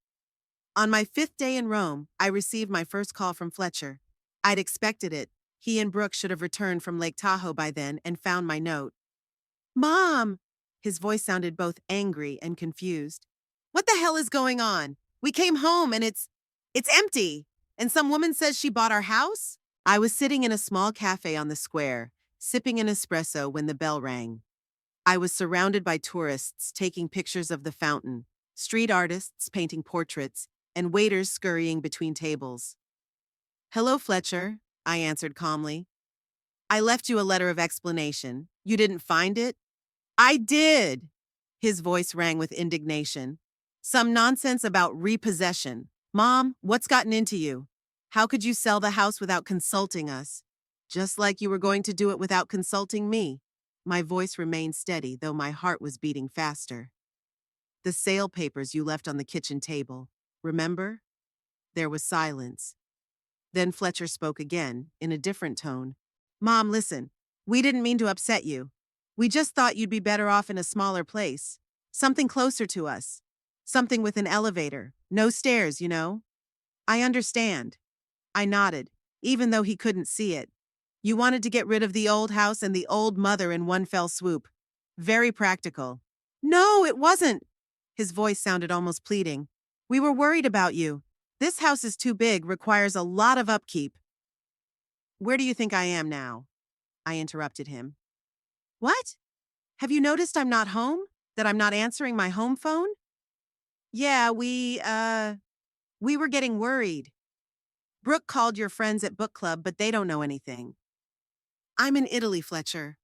On my 5th day in Rome, I received my first call from Fletcher. I'd expected it. He and Brooke should have returned from Lake Tahoe by then and found my note. "Mom!" His voice sounded both angry and confused. "What the hell is going on? We came home and it's empty. And some woman says she bought our house?" I was sitting in a small cafe on the square, sipping an espresso when the bell rang. I was surrounded by tourists taking pictures of the fountain, street artists painting portraits, and waiters scurrying between tables. "Hello, Fletcher," I answered calmly. "I left you a letter of explanation. You didn't find it?" "I did!" His voice rang with indignation. "Some nonsense about repossession. Mom, what's gotten into you? How could you sell the house without consulting us? Just like you were going to do it without consulting me." My voice remained steady, though my heart was beating faster. "The sale papers you left on the kitchen table. Remember?" There was silence. Then Fletcher spoke again, in a different tone. Mom, listen. We didn't mean to upset you. We just thought you'd be better off in a smaller place. Something closer to us. Something with an elevator. No stairs, you know. I understand. I nodded, even though he couldn't see it. You wanted to get rid of the old house and the old mother in one fell swoop. Very practical. No, it wasn't. His voice sounded almost pleading. We were worried about you. This house is too big, requires a lot of upkeep. Where do you think I am now? I interrupted him. What? Have you noticed I'm not home? That I'm not answering my home phone? Yeah, we were getting worried. Brooke called your friends at book club, but they don't know anything. I'm in Italy, Fletcher,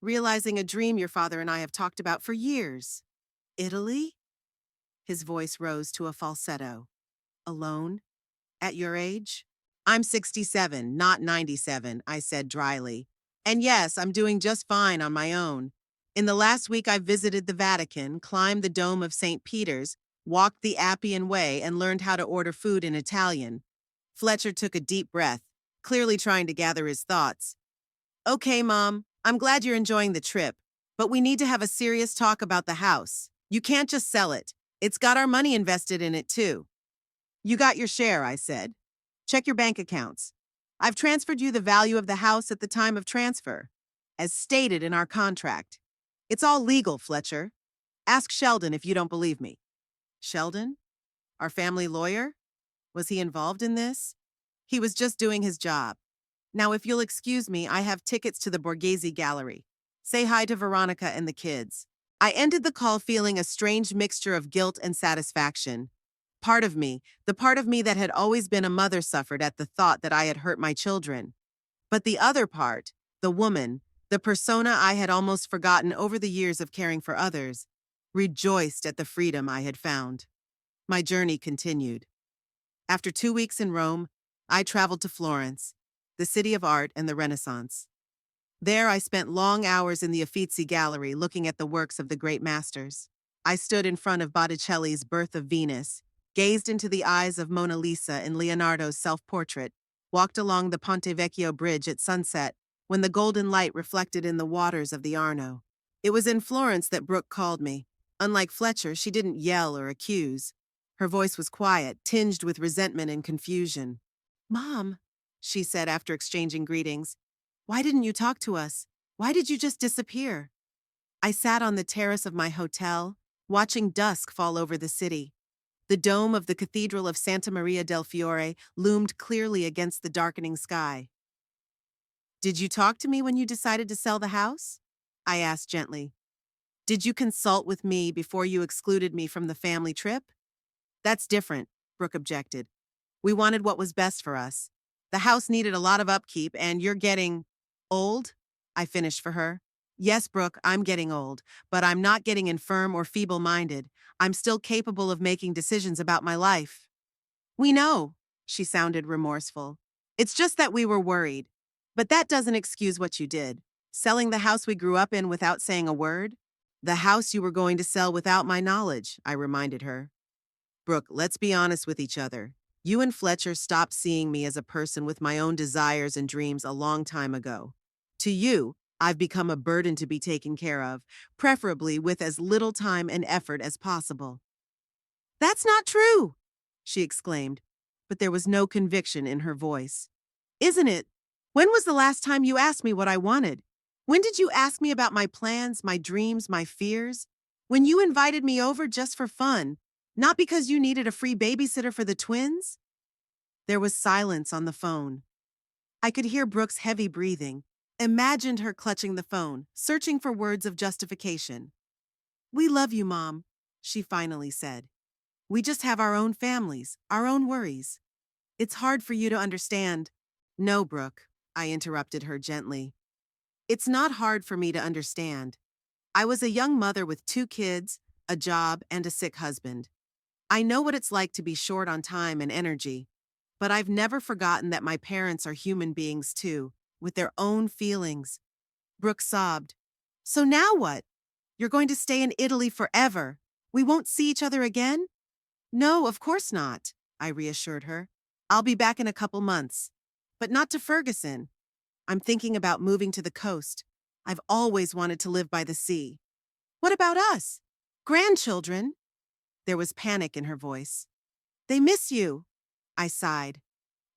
realizing a dream your father and I have talked about for years. Italy? His voice rose to a falsetto. Alone? At your age? I'm 67, not 97, I said dryly. And yes, I'm doing just fine on my own. In the last week, I visited the Vatican, climbed the Dome of St. Peter's, walked the Appian Way, and learned how to order food in Italian. Fletcher took a deep breath, clearly trying to gather his thoughts. Okay, Mom, I'm glad you're enjoying the trip, but we need to have a serious talk about the house. You can't just sell it. It's got our money invested in it, too. You got your share, I said. Check your bank accounts. I've transferred you the value of the house at the time of transfer, as stated in our contract. It's all legal, Fletcher. Ask Sheldon if you don't believe me. Sheldon? Our family lawyer? Was he involved in this? He was just doing his job. Now, if you'll excuse me, I have tickets to the Borghese Gallery. Say hi to Veronica and the kids. I ended the call feeling a strange mixture of guilt and satisfaction. Part of me, the part of me that had always been a mother, suffered at the thought that I had hurt my children. But the other part, the woman, the persona I had almost forgotten over the years of caring for others, rejoiced at the freedom I had found. My journey continued. After 2 weeks in Rome, I traveled to Florence, the city of art and the Renaissance. There I spent long hours in the Uffizi Gallery looking at the works of the great masters. I stood in front of Botticelli's Birth of Venus, gazed into the eyes of Mona Lisa in Leonardo's self-portrait, walked along the Ponte Vecchio Bridge at sunset when the golden light reflected in the waters of the Arno. It was in Florence that Brooke called me. Unlike Fletcher, she didn't yell or accuse. Her voice was quiet, tinged with resentment and confusion. Mom, she said after exchanging greetings, why didn't you talk to us? Why did you just disappear? I sat on the terrace of my hotel, watching dusk fall over the city. The dome of the Cathedral of Santa Maria del Fiore loomed clearly against the darkening sky. Did you talk to me when you decided to sell the house? I asked gently. Did you consult with me before you excluded me from the family trip? That's different, Brooke objected. We wanted what was best for us. The house needed a lot of upkeep, and you're getting old, I finished for her. Yes, Brooke, I'm getting old, but I'm not getting infirm or feeble-minded. I'm still capable of making decisions about my life. We know, she sounded remorseful. It's just that we were worried. But that doesn't excuse what you did. Selling the house we grew up in without saying a word? The house you were going to sell without my knowledge, I reminded her. Brooke, let's be honest with each other. You and Fletcher stopped seeing me as a person with my own desires and dreams a long time ago. To you, I've become a burden to be taken care of, preferably with as little time and effort as possible. That's not true, she exclaimed, but there was no conviction in her voice. Isn't it? When was the last time you asked me what I wanted? When did you ask me about my plans, my dreams, my fears? When you invited me over just for fun, not because you needed a free babysitter for the twins? There was silence on the phone. I could hear Brooke's heavy breathing, imagined her clutching the phone, searching for words of justification. We love you, Mom, she finally said. We just have our own families, our own worries. It's hard for you to understand. No, Brooke, I interrupted her gently. It's not hard for me to understand. I was a young mother with 2 kids, a job, and a sick husband. I know what it's like to be short on time and energy, but I've never forgotten that my parents are human beings too, with their own feelings. Brooke sobbed. So now what? You're going to stay in Italy forever? We won't see each other again? No, of course not, I reassured her. I'll be back in a couple months. But not to Ferguson. I'm thinking about moving to the coast. I've always wanted to live by the sea. What about us? Grandchildren? There was panic in her voice. They miss you. I sighed.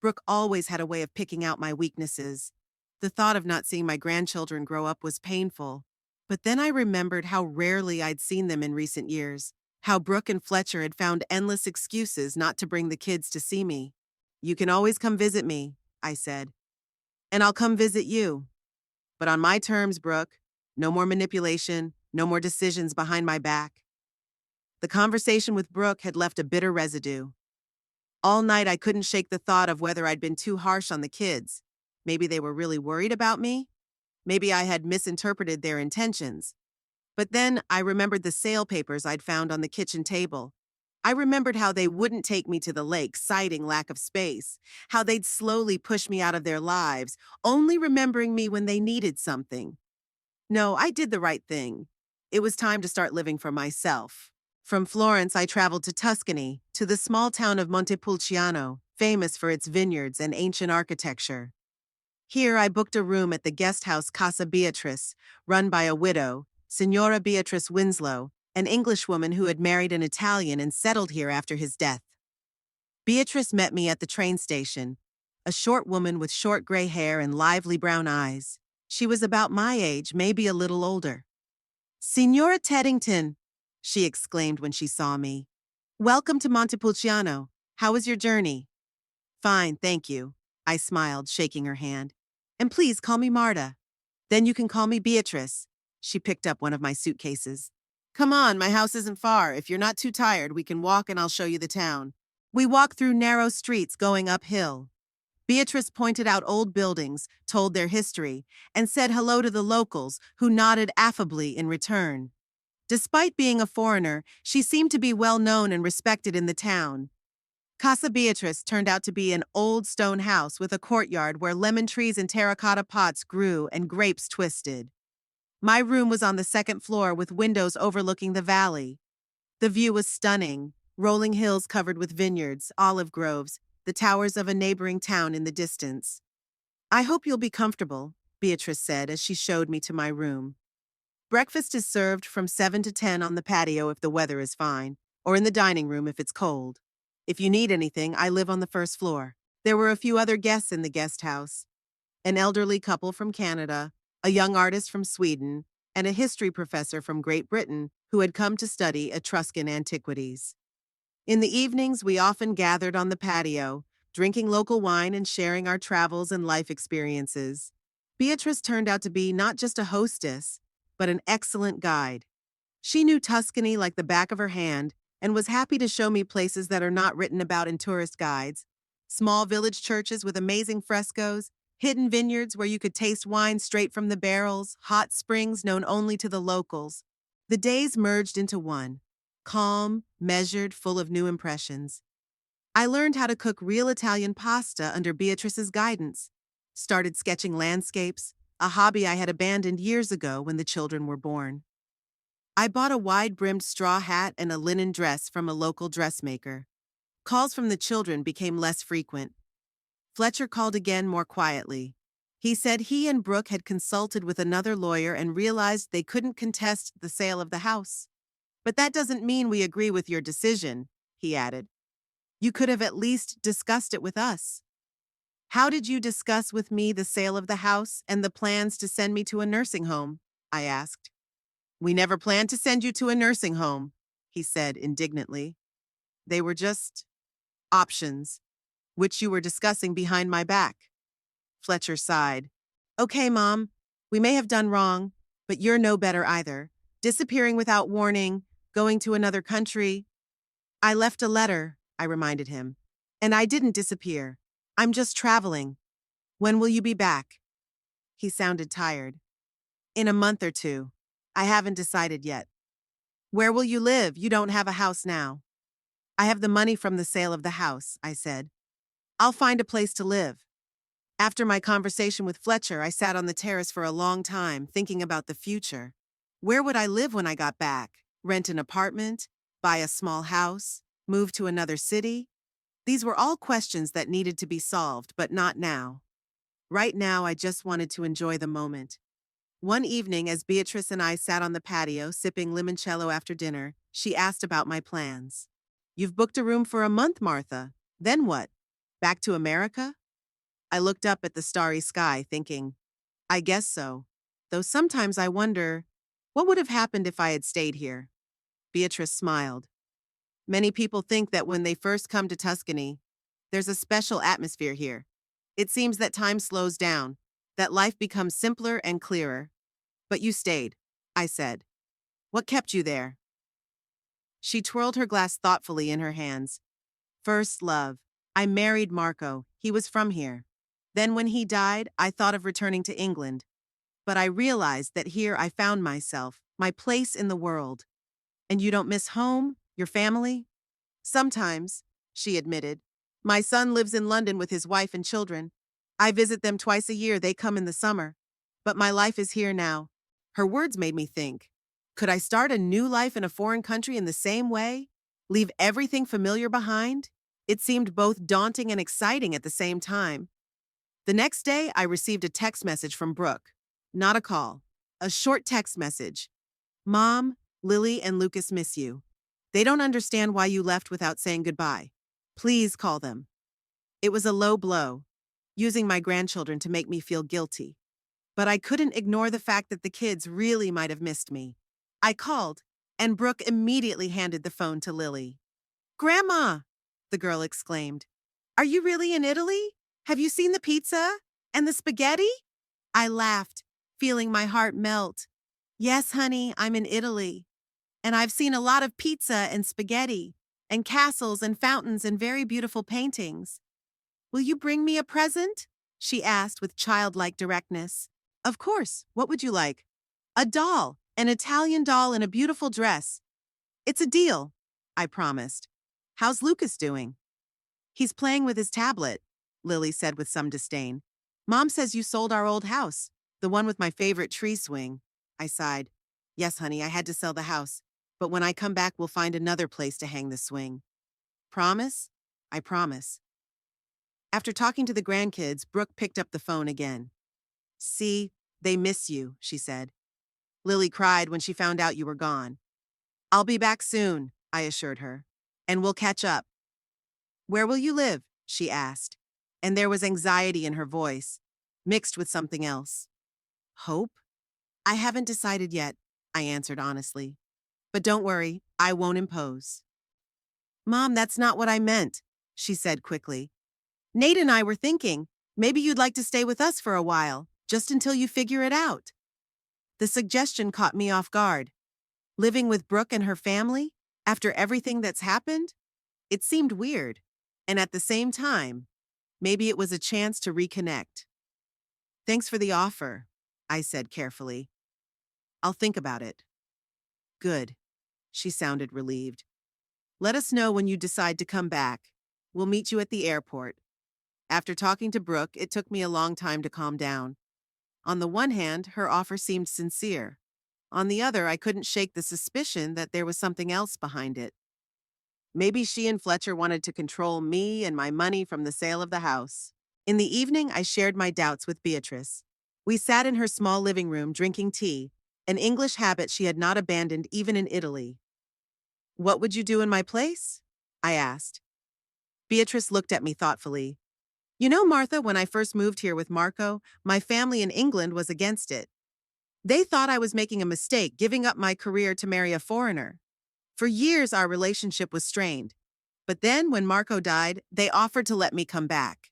Brooke always had a way of picking out my weaknesses. The thought of not seeing my grandchildren grow up was painful. But then I remembered how rarely I'd seen them in recent years, how Brooke and Fletcher had found endless excuses not to bring the kids to see me. You can always come visit me, I said. And I'll come visit you. But on my terms, Brooke. No more manipulation, no more decisions behind my back. The conversation with Brooke had left a bitter residue. All night I couldn't shake the thought of whether I'd been too harsh on the kids. Maybe they were really worried about me. Maybe I had misinterpreted their intentions. But then I remembered the sale papers I'd found on the kitchen table. I remembered how they wouldn't take me to the lake, citing lack of space, how they'd slowly push me out of their lives, only remembering me when they needed something. No, I did the right thing. It was time to start living for myself. From Florence, I traveled to Tuscany, to the small town of Montepulciano, famous for its vineyards and ancient architecture. Here, I booked a room at the guest house Casa Beatrice, run by a widow, Signora Beatrice Winslow, an Englishwoman who had married an Italian and settled here after his death. Beatrice met me at the train station, a short woman with short gray hair and lively brown eyes. She was about my age, maybe a little older. Signora Teddington, she exclaimed when she saw me. Welcome to Montepulciano. How was your journey? Fine, thank you. I smiled, shaking her hand. And please call me Marta. Then you can call me Beatrice. She picked up one of my suitcases. Come on, my house isn't far. If you're not too tired, we can walk and I'll show you the town. We walked through narrow streets going uphill. Beatrice pointed out old buildings, told their history, and said hello to the locals, who nodded affably in return. Despite being a foreigner, she seemed to be well known and respected in the town. Casa Beatrice turned out to be an old stone house with a courtyard where lemon trees and terracotta pots grew and grapes twisted. My room was on the second floor with windows overlooking the valley. The view was stunning, rolling hills covered with vineyards, olive groves, the towers of a neighboring town in the distance. I hope you'll be comfortable, Beatrice said as she showed me to my room. Breakfast is served from 7 to 10 on the patio if the weather is fine, or in the dining room if it's cold. If you need anything, I live on the first floor. There were a few other guests in the guest house. An elderly couple from Canada, a young artist from Sweden, and a history professor from Great Britain who had come to study Etruscan antiquities. In the evenings, we often gathered on the patio, drinking local wine and sharing our travels and life experiences. Beatrice turned out to be not just a hostess, but an excellent guide. She knew Tuscany like the back of her hand and was happy to show me places that are not written about in tourist guides. Small village churches with amazing frescoes, hidden vineyards where you could taste wine straight from the barrels, hot springs known only to the locals. The days merged into one, calm, measured, full of new impressions. I learned how to cook real Italian pasta under Beatrice's guidance, started sketching landscapes, a hobby I had abandoned years ago when the children were born. I bought a wide-brimmed straw hat and a linen dress from a local dressmaker. Calls from the children became less frequent. Fletcher called again more quietly. He said he and Brooke had consulted with another lawyer and realized they couldn't contest the sale of the house. But that doesn't mean we agree with your decision, he added. You could have at least discussed it with us. How did you discuss with me the sale of the house and the plans to send me to a nursing home? I asked. We never planned to send you to a nursing home, he said indignantly. They were just options, which you were discussing behind my back. Fletcher sighed. Okay, Mom, we may have done wrong, but you're no better either. Disappearing without warning, going to another country. I left a letter, I reminded him. And I didn't disappear. I'm just traveling. When will you be back? He sounded tired. In a month or two. I haven't decided yet. Where will you live? You don't have a house now. I have the money from the sale of the house, I said. I'll find a place to live. After my conversation with Fletcher, I sat on the terrace for a long time, thinking about the future. Where would I live when I got back? Rent an apartment? Buy a small house? Move to another city? These were all questions that needed to be solved, but not now. Right now, I just wanted to enjoy the moment. One evening, as Beatrice and I sat on the patio sipping limoncello after dinner, she asked about my plans. "You've booked a room for a month, Martha. Then what? Back to America?" I looked up at the starry sky, thinking, I guess so. Though sometimes I wonder, what would have happened if I had stayed here? Beatrice smiled. Many people think that when they first come to Tuscany, there's a special atmosphere here. It seems that time slows down, that life becomes simpler and clearer. But you stayed, I said. What kept you there? She twirled her glass thoughtfully in her hands. First love. I married Marco. He was from here. Then when he died, I thought of returning to England. But I realized that here I found myself, my place in the world. And you don't miss home, your family? Sometimes, she admitted. My son lives in London with his wife and children. I visit them twice a year. They come in the summer. But my life is here now. Her words made me think. Could I start a new life in a foreign country in the same way? Leave everything familiar behind? It seemed both daunting and exciting at the same time. The next day, I received a text message from Brooke. Not a call. A short text message. Mom, Lily and Lucas miss you. They don't understand why you left without saying goodbye. Please call them. It was a low blow, using my grandchildren to make me feel guilty. But I couldn't ignore the fact that the kids really might have missed me. I called, and Brooke immediately handed the phone to Lily. Grandma, the girl exclaimed. Are you really in Italy? Have you seen the pizza? And the spaghetti? I laughed, feeling my heart melt. Yes, honey, I'm in Italy. And I've seen a lot of pizza and spaghetti, and castles and fountains and very beautiful paintings. Will you bring me a present? She asked with childlike directness. Of course, what would you like? A doll, an Italian doll in a beautiful dress. It's a deal, I promised. How's Lucas doing? He's playing with his tablet, Lily said with some disdain. Mom says you sold our old house, the one with my favorite tree swing. I sighed. Yes, honey, I had to sell the house. But when I come back, we'll find another place to hang the swing. Promise? I promise. After talking to the grandkids, Brooke picked up the phone again. See, they miss you, she said. Lily cried when she found out you were gone. I'll be back soon, I assured her. And we'll catch up. Where will you live? She asked. And there was anxiety in her voice, mixed with something else. Hope? I haven't decided yet, I answered honestly. But don't worry, I won't impose. Mom, that's not what I meant, she said quickly. Nate and I were thinking, maybe you'd like to stay with us for a while, just until you figure it out. The suggestion caught me off guard. Living with Brooke and her family, after everything that's happened? It seemed weird. And at the same time, maybe it was a chance to reconnect. Thanks for the offer, I said carefully. I'll think about it. Good. She sounded relieved. Let us know when you decide to come back. We'll meet you at the airport. After talking to Brooke, it took me a long time to calm down. On the one hand, her offer seemed sincere. On the other, I couldn't shake the suspicion that there was something else behind it. Maybe she and Fletcher wanted to control me and my money from the sale of the house. In the evening, I shared my doubts with Beatrice. We sat in her small living room drinking tea, an English habit she had not abandoned even in Italy. What would you do in my place? I asked. Beatrice looked at me thoughtfully. You know, Martha, when I first moved here with Marco, my family in England was against it. They thought I was making a mistake giving up my career to marry a foreigner. For years, our relationship was strained. But then, when Marco died, they offered to let me come back.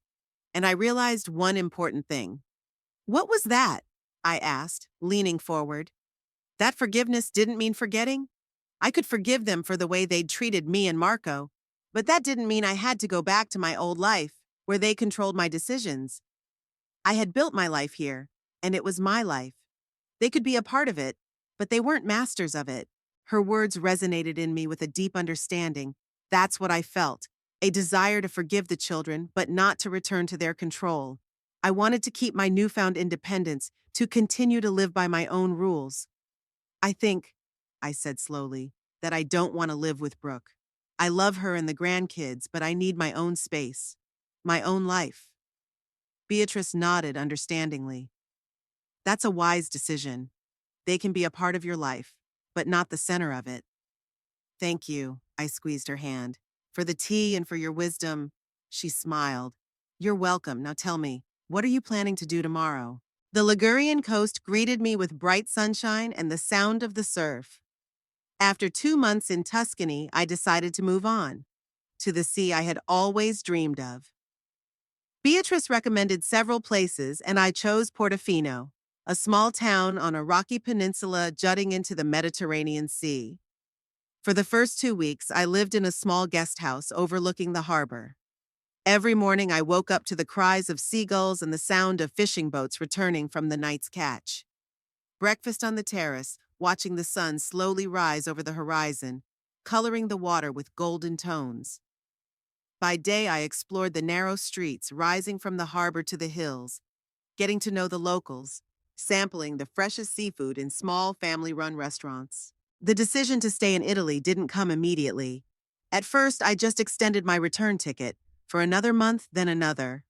And I realized one important thing. What was that? I asked, leaning forward. That forgiveness didn't mean forgetting. I could forgive them for the way they'd treated me and Marco, but that didn't mean I had to go back to my old life, where they controlled my decisions. I had built my life here, and it was my life. They could be a part of it, but they weren't masters of it. Her words resonated in me with a deep understanding. That's what I felt, a desire to forgive the children, but not to return to their control. I wanted to keep my newfound independence, to continue to live by my own rules. I think, I said slowly, that I don't want to live with Brooke. I love her and the grandkids, but I need my own space, my own life. Beatrice nodded understandingly. That's a wise decision. They can be a part of your life, but not the center of it. Thank you, I squeezed her hand. For the tea and for your wisdom, she smiled. You're welcome. Now tell me, what are you planning to do tomorrow? The Ligurian coast greeted me with bright sunshine and the sound of the surf. After 2 months in Tuscany, I decided to move on to the sea I had always dreamed of. Beatrice recommended several places, and I chose Portofino, a small town on a rocky peninsula jutting into the Mediterranean Sea. For the first 2 weeks, I lived in a small guest house overlooking the harbor. Every morning, I woke up to the cries of seagulls and the sound of fishing boats returning from the night's catch. Breakfast on the terrace, watching the sun slowly rise over the horizon, coloring the water with golden tones. By day, I explored the narrow streets rising from the harbor to the hills, getting to know the locals, sampling the freshest seafood in small family-run restaurants. The decision to stay in Italy didn't come immediately. At first, I just extended my return ticket for another month, then another.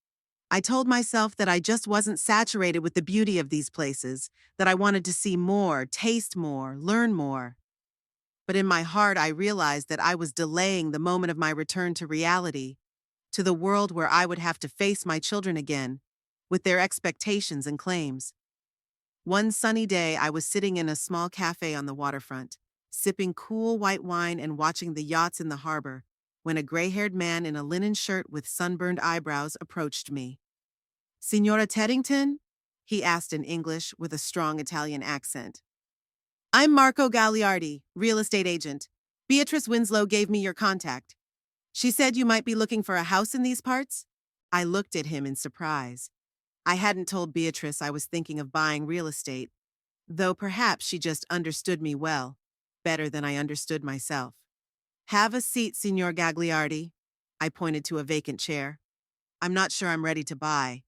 I told myself that I just wasn't saturated with the beauty of these places, that I wanted to see more, taste more, learn more. But in my heart, I realized that I was delaying the moment of my return to reality, to the world where I would have to face my children again, with their expectations and claims. One sunny day, I was sitting in a small cafe on the waterfront, sipping cool white wine and watching the yachts in the harbor, when a gray-haired man in a linen shirt with sunburned eyebrows approached me. Signora Teddington? He asked in English with a strong Italian accent. I'm Marco Gagliardi, real estate agent. Beatrice Winslow gave me your contact. She said you might be looking for a house in these parts? I looked at him in surprise. I hadn't told Beatrice I was thinking of buying real estate, though perhaps she just understood me well, better than I understood myself. Have a seat, Signor Gagliardi. I pointed to a vacant chair. I'm not sure I'm ready to buy,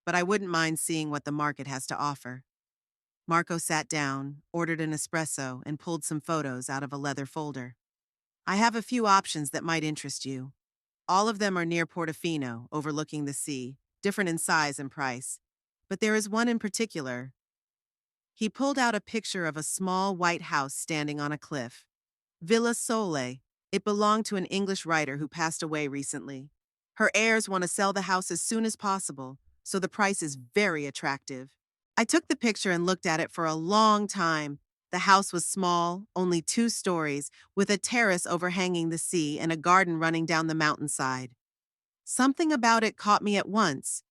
but I wouldn't mind seeing what the market has to offer. Marco sat down, ordered an espresso, and pulled some photos out of a leather folder. I have a few options that might interest you. All of them are near Portofino, overlooking the sea, different in size and price. But there is one in particular. He pulled out a picture of a small white house standing on a cliff. Villa Sole. It belonged to an English writer who passed away recently. Her heirs want to sell the house as soon as possible, so the price is very attractive. I took the picture and looked at it for a long time. The house was small, only 2 stories, with a terrace overhanging the sea and a garden running down the mountainside. Something about it caught me at once.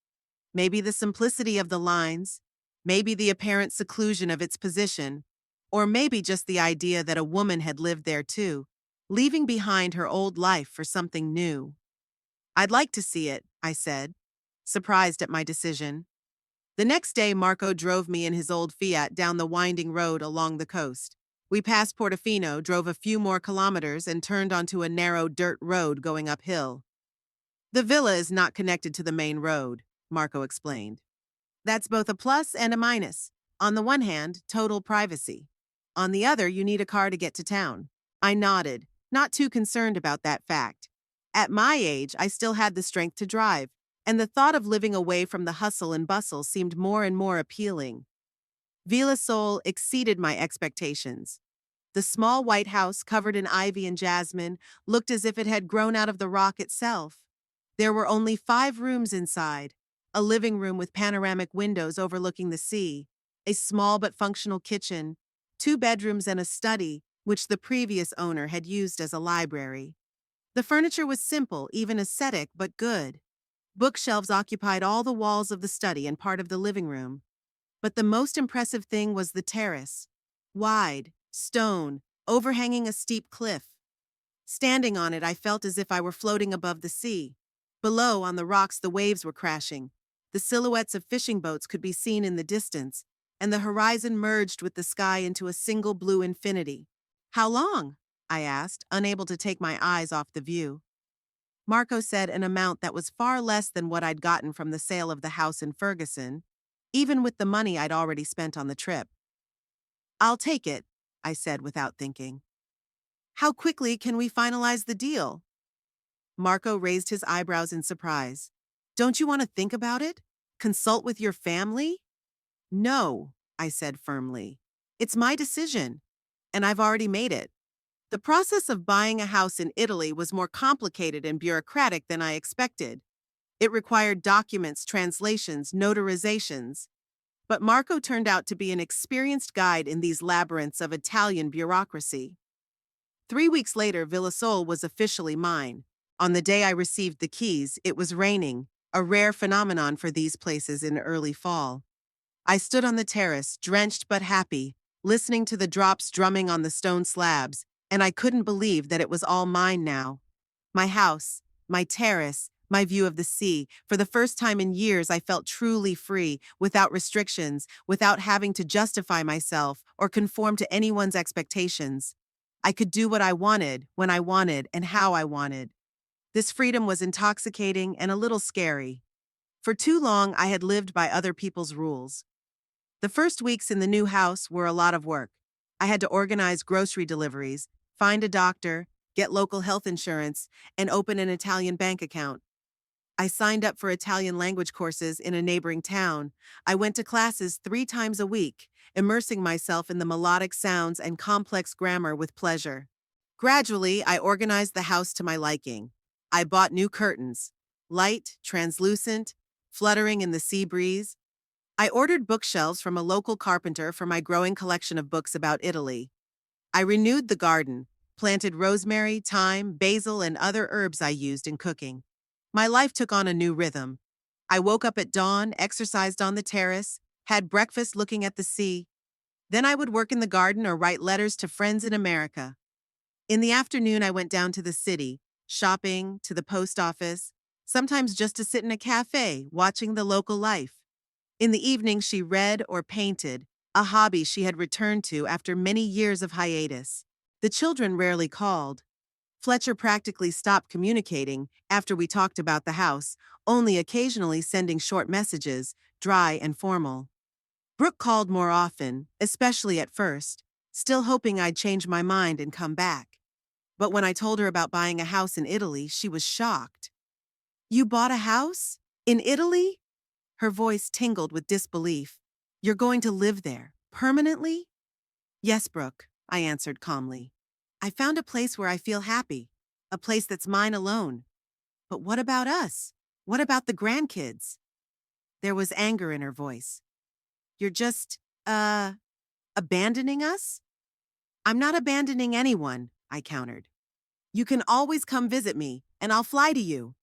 Maybe the simplicity of the lines, maybe the apparent seclusion of its position, or maybe just the idea that a woman had lived there too, leaving behind her old life for something new. I'd like to see it, I said, surprised at my decision. The next day, Marco drove me in his old Fiat down the winding road along the coast. We passed Portofino, drove a few more kilometers, and turned onto a narrow dirt road going uphill. The villa is not connected to the main road, Marco explained. That's both a plus and a minus. On the one hand, total privacy. On the other, you need a car to get to town. I nodded, not too concerned about that fact. At my age, I still had the strength to drive, and the thought of living away from the hustle and bustle seemed more and more appealing. Villa Sole exceeded my expectations. The small white house, covered in ivy and jasmine, looked as if it had grown out of the rock itself. There were only 5 rooms inside: a living room with panoramic windows overlooking the sea, a small but functional kitchen, 2 bedrooms and a study, which the previous owner had used as a library. The furniture was simple, even ascetic, but good. Bookshelves occupied all the walls of the study and part of the living room. But the most impressive thing was the terrace. Wide, stone, overhanging a steep cliff. Standing on it, I felt as if I were floating above the sea. Below, on the rocks, the waves were crashing. The silhouettes of fishing boats could be seen in the distance, and the horizon merged with the sky into a single blue infinity. How long? I asked, unable to take my eyes off the view. Marco said an amount that was far less than what I'd gotten from the sale of the house in Ferguson, even with the money I'd already spent on the trip. I'll take it, I said without thinking. How quickly can we finalize the deal? Marco raised his eyebrows in surprise. Don't you want to think about it? Consult with your family? No, I said firmly. It's my decision, and I've already made it. The process of buying a house in Italy was more complicated and bureaucratic than I expected. It required documents, translations, notarizations. But Marco turned out to be an experienced guide in these labyrinths of Italian bureaucracy. 3 weeks later, Villasol was officially mine. On the day I received the keys, it was raining, a rare phenomenon for these places in early fall. I stood on the terrace, drenched but happy, listening to the drops drumming on the stone slabs, and I couldn't believe that it was all mine now. My house, my terrace, my view of the sea. For the first time in years, I felt truly free, without restrictions, without having to justify myself or conform to anyone's expectations. I could do what I wanted, when I wanted, and how I wanted. This freedom was intoxicating and a little scary. For too long, I had lived by other people's rules. The first weeks in the new house were a lot of work. I had to organize grocery deliveries, find a doctor, get local health insurance, and open an Italian bank account. I signed up for Italian language courses in a neighboring town. I went to classes 3 times a week, immersing myself in the melodic sounds and complex grammar with pleasure. Gradually, I organized the house to my liking. I bought new curtains, light, translucent, fluttering in the sea breeze. I ordered bookshelves from a local carpenter for my growing collection of books about Italy. I renewed the garden, planted rosemary, thyme, basil, and other herbs I used in cooking. My life took on a new rhythm. I woke up at dawn, exercised on the terrace, had breakfast looking at the sea. Then I would work in the garden or write letters to friends in America. In the afternoon, I went down to the city, shopping, to the post office, sometimes just to sit in a cafe, watching the local life. In the evening, she read or painted, a hobby she had returned to after many years of hiatus. The children rarely called. Fletcher practically stopped communicating after we talked about the house, only occasionally sending short messages, dry and formal. Brooke called more often, especially at first, still hoping I'd change my mind and come back. But when I told her about buying a house in Italy, she was shocked. You bought a house? In Italy? Her voice tingled with disbelief. You're going to live there, permanently? Yes, Brooke, I answered calmly. I found a place where I feel happy, a place that's mine alone. But what about us? What about the grandkids? There was anger in her voice. You're just, abandoning us? I'm not abandoning anyone, I countered. You can always come visit me, and I'll fly to you.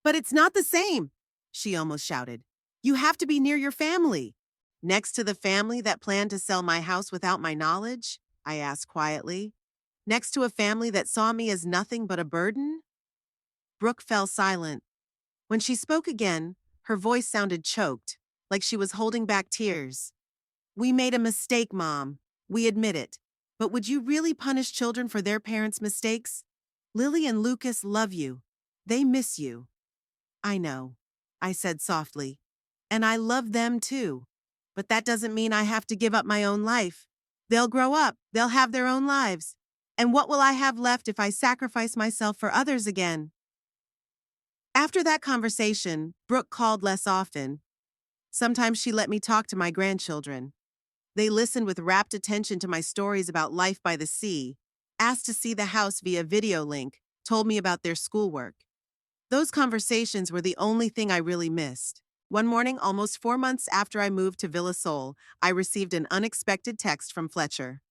But it's not the same, she almost shouted. You have to be near your family. Next to the family that planned to sell my house without my knowledge? I asked quietly. Next to a family that saw me as nothing but a burden? Brooke fell silent. When she spoke again, her voice sounded choked, like she was holding back tears. We made a mistake, Mom. We admit it. But would you really punish children for their parents' mistakes? Lily and Lucas love you. They miss you. I know, I said softly. And I love them too. But that doesn't mean I have to give up my own life. They'll grow up. They'll have their own lives. And what will I have left if I sacrifice myself for others again? After that conversation, Brooke called less often. Sometimes she let me talk to my grandchildren. They listened with rapt attention to my stories about life by the sea, asked to see the house via video link, told me about their schoolwork. Those conversations were the only thing I really missed. One morning, almost 4 months after I moved to Villa Sol, I received an unexpected text from Fletcher.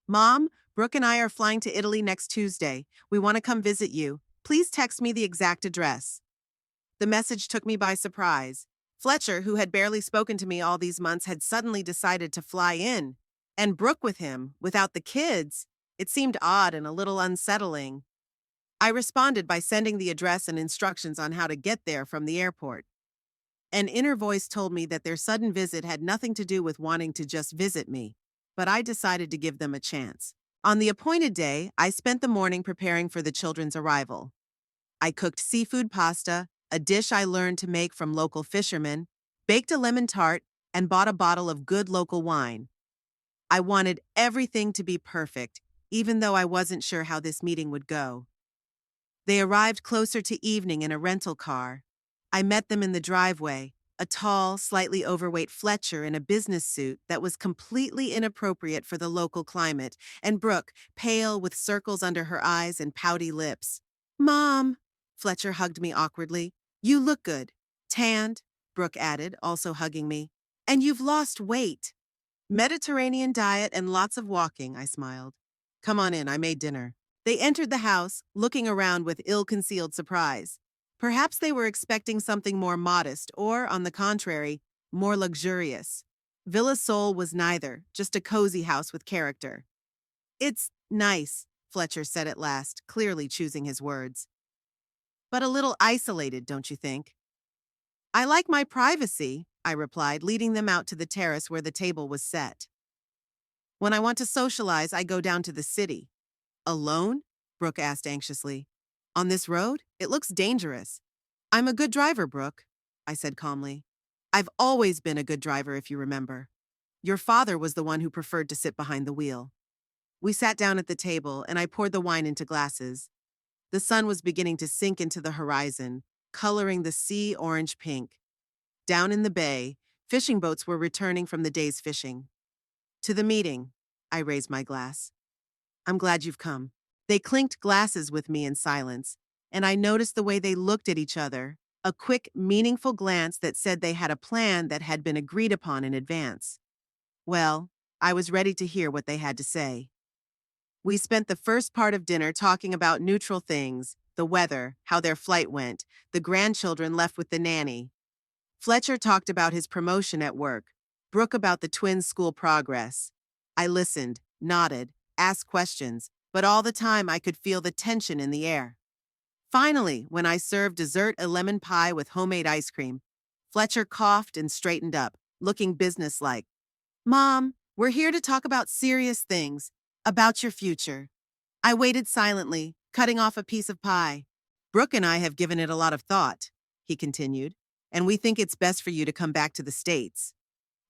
Mom, Brooke and I are flying to Italy next Tuesday. We want to come visit you. Please text me the exact address. The message took me by surprise. Fletcher, who had barely spoken to me all these months, had suddenly decided to fly in. And Brooke with him, without the kids. It seemed odd and a little unsettling. I responded by sending the address and instructions on how to get there from the airport. An inner voice told me that their sudden visit had nothing to do with wanting to just visit me, but I decided to give them a chance. On the appointed day, I spent the morning preparing for the children's arrival. I cooked seafood pasta, a dish I learned to make from local fishermen, baked a lemon tart, and bought a bottle of good local wine. I wanted everything to be perfect, even though I wasn't sure how this meeting would go. They arrived closer to evening in a rental car. I met them in the driveway, a tall, slightly overweight Fletcher in a business suit that was completely inappropriate for the local climate, and Brooke, pale with circles under her eyes and pouty lips. "Mom," Fletcher hugged me awkwardly. "You look good." "Tanned," Brooke added, also hugging me. "And you've lost weight." "Mediterranean diet and lots of walking," I smiled. "Come on in, I made dinner." They entered the house, looking around with ill-concealed surprise. Perhaps they were expecting something more modest or, on the contrary, more luxurious. Villa Sol was neither, just a cozy house with character. "It's nice," Fletcher said at last, clearly choosing his words. "But a little isolated, don't you think?" "I like my privacy," I replied, leading them out to the terrace where the table was set. "When I want to socialize, I go down to the city." "Alone?" Brooke asked anxiously. "On this road? It looks dangerous." "I'm a good driver, Brooke," I said calmly. "I've always been a good driver, if you remember. Your father was the one who preferred to sit behind the wheel." We sat down at the table, and I poured the wine into glasses. The sun was beginning to sink into the horizon, coloring the sea orange pink. Down in the bay, fishing boats were returning from the day's fishing. "To the meeting," I raised my glass. "I'm glad you've come." They clinked glasses with me in silence, and I noticed the way they looked at each other, a quick, meaningful glance that said they had a plan that had been agreed upon in advance. Well, I was ready to hear what they had to say. We spent the first part of dinner talking about neutral things, the weather, how their flight went, the grandchildren left with the nanny. Fletcher talked about his promotion at work, Brooke about the twins' school progress. I listened, nodded, asked questions, but all the time I could feel the tension in the air. Finally, when I served dessert, a lemon pie with homemade ice cream, Fletcher coughed and straightened up, looking businesslike. "Mom, we're here to talk about serious things, about your future." I waited silently, cutting off a piece of pie. "Brooke and I have given it a lot of thought," he continued, "and we think it's best for you to come back to the States.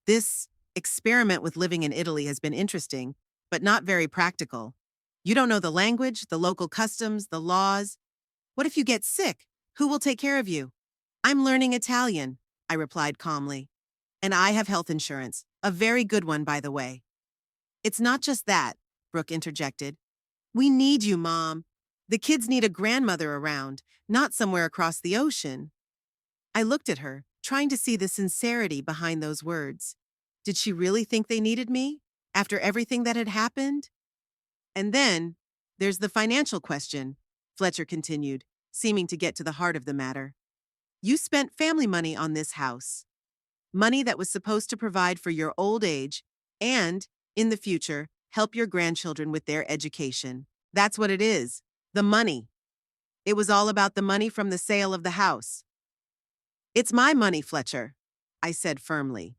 This experiment with living in Italy has been interesting, but not very practical. You don't know the language, the local customs, the laws. What if you get sick? Who will take care of you?" "I'm learning Italian," I replied calmly. "And I have health insurance, a very good one, by the way." "It's not just that," Brooke interjected. "We need you, Mom. The kids need a grandmother around, not somewhere across the ocean." I looked at her, trying to see the sincerity behind those words. Did she really think they needed me, after everything that had happened? "And then, there's the financial question," Fletcher continued, seeming to get to the heart of the matter. "You spent family money on this house. Money that was supposed to provide for your old age and, in the future, help your grandchildren with their education. That's what it is. The money. It was all about the money from the sale of the house." "It's my money, Fletcher," I said firmly.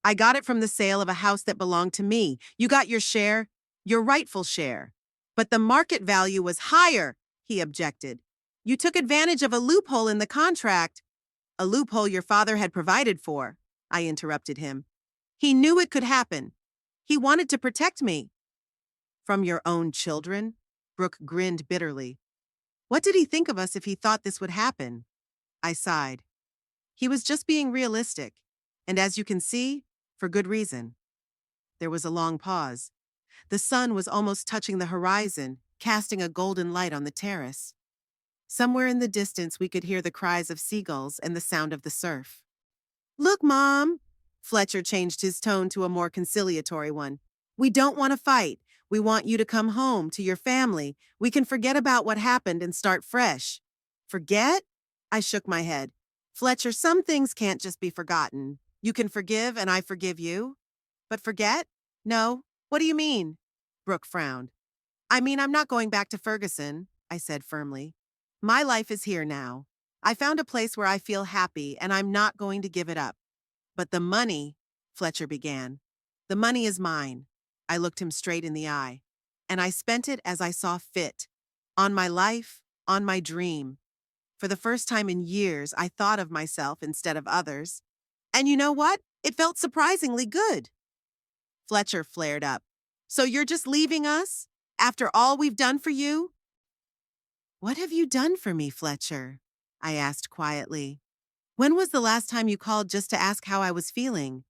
"I got it from the sale of a house that belonged to me. You got your share, your rightful share. But the market value was higher," he objected. "You took advantage of a loophole in the contract." "A loophole your father had provided for," I interrupted him. "He knew it could happen. He wanted to protect me." "From your own children?" Brooke grinned bitterly. "What did he think of us if he thought this would happen?" I sighed. He was just being realistic, and as you can see, for good reason. There was a long pause. The sun was almost touching the horizon, casting a golden light on the terrace. Somewhere in the distance, we could hear the cries of seagulls and the sound of the surf. "Look, Mom!" Fletcher changed his tone to a more conciliatory one. "We don't want to fight. We want you to come home to your family. We can forget about what happened and start fresh." "Forget?" I shook my head. "Fletcher, some things can't just be forgotten. You can forgive and I forgive you. But forget? No. What do you mean?" Brooke frowned. "I mean, I'm not going back to Ferguson," I said firmly. "My life is here now. I found a place where I feel happy and I'm not going to give it up. But the money," Fletcher began. "The money is mine." I looked him straight in the eye. "And I spent it as I saw fit. On my life, on my dream. For the first time in years, I thought of myself instead of others. And you know what? It felt surprisingly good." Fletcher flared up. "So you're just leaving us?" After all we've done for you? What have you done for me, Fletcher? I asked quietly. When was the last time you called just to ask how I was feeling?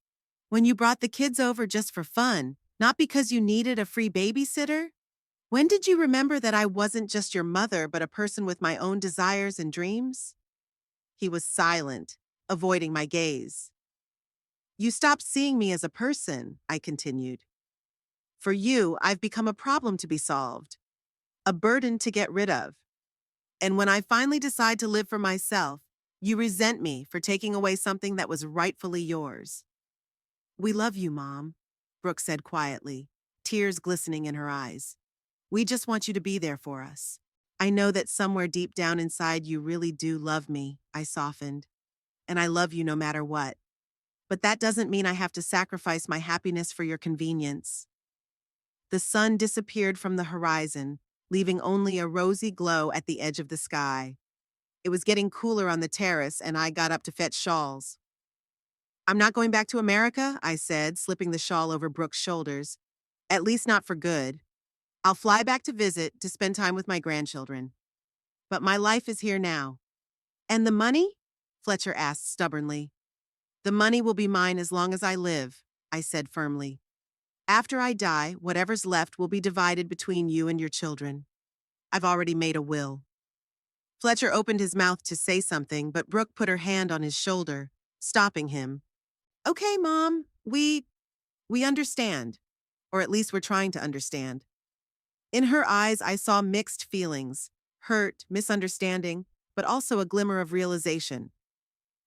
When you brought the kids over just for fun, not because you needed a free babysitter? When did you remember that I wasn't just your mother, but a person with my own desires and dreams? He was silent, avoiding my gaze. You stopped seeing me as a person, I continued. For you, I've become a problem to be solved, a burden to get rid of. And when I finally decide to live for myself, you resent me for taking away something that was rightfully yours. We love you, Mom, Brooke said quietly, tears glistening in her eyes. We just want you to be there for us. I know that somewhere deep down inside you really do love me, I softened. And I love you no matter what. But that doesn't mean I have to sacrifice my happiness for your convenience. The sun disappeared from the horizon, leaving only a rosy glow at the edge of the sky. It was getting cooler on the terrace, and I got up to fetch shawls. I'm not going back to America, I said, slipping the shawl over Brooke's shoulders. At least not for good. I'll fly back to visit, to spend time with my grandchildren. But my life is here now. And the money? Fletcher asked stubbornly. The money will be mine as long as I live, I said firmly. After I die, whatever's left will be divided between you and your children. I've already made a will. Fletcher opened his mouth to say something, but Brooke put her hand on his shoulder, stopping him. Okay, Mom, we understand. Or at least we're trying to understand. In her eyes, I saw mixed feelings, hurt, misunderstanding, but also a glimmer of realization.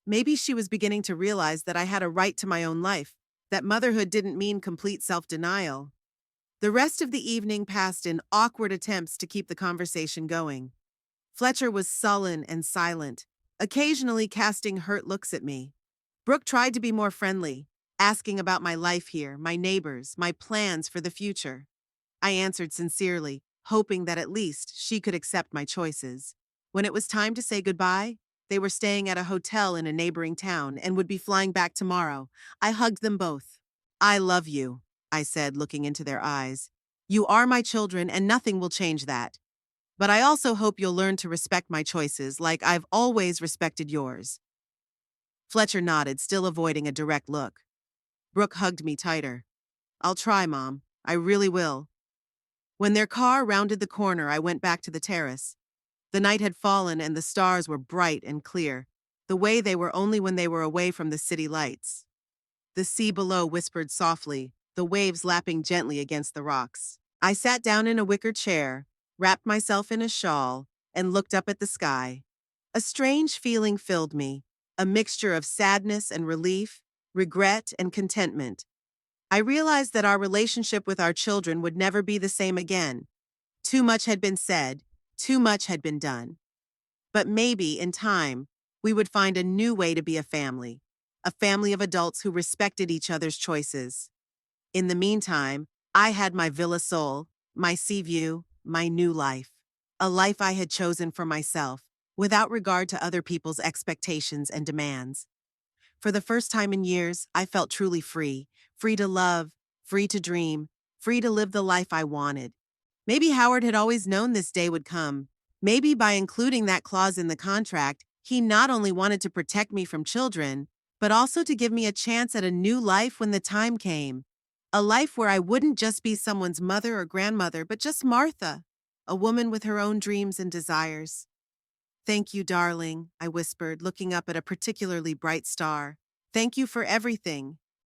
Maybe she was beginning to realize that I had a right to my own life, that motherhood didn't mean complete self-denial. The rest of the evening passed in awkward attempts to keep the conversation going. Fletcher was sullen and silent, occasionally casting hurt looks at me. Brooke tried to be more friendly, asking about my life here, my neighbors, my plans for the future. I answered sincerely, hoping that at least she could accept my choices. When it was time to say goodbye, they were staying at a hotel in a neighboring town and would be flying back tomorrow. I hugged them both. I love you, I said, looking into their eyes. You are my children, and nothing will change that. But I also hope you'll learn to respect my choices like I've always respected yours. Fletcher nodded, still avoiding a direct look. Brooke hugged me tighter. I'll try, Mom. I really will. When their car rounded the corner, I went back to the terrace. The night had fallen and the stars were bright and clear, the way they were only when they were away from the city lights. The sea below whispered softly, the waves lapping gently against the rocks. I sat down in a wicker chair, wrapped myself in a shawl, and looked up at the sky. A strange feeling filled me, a mixture of sadness and relief, regret and contentment. I realized that our relationship with our children would never be the same again. Too much had been said, too much had been done. But maybe, in time, we would find a new way to be a family of adults who respected each other's choices. In the meantime, I had my villa soul, my sea view, my new life. A life I had chosen for myself, without regard to other people's expectations and demands. For the first time in years, I felt truly free, free to love, free to dream, free to live the life I wanted. Maybe Howard had always known this day would come. Maybe by including that clause in the contract, he not only wanted to protect me from children, but also to give me a chance at a new life when the time came. A life where I wouldn't just be someone's mother or grandmother, but just Martha, a woman with her own dreams and desires. Thank you, darling, I whispered, looking up at a particularly bright star. Thank you for everything.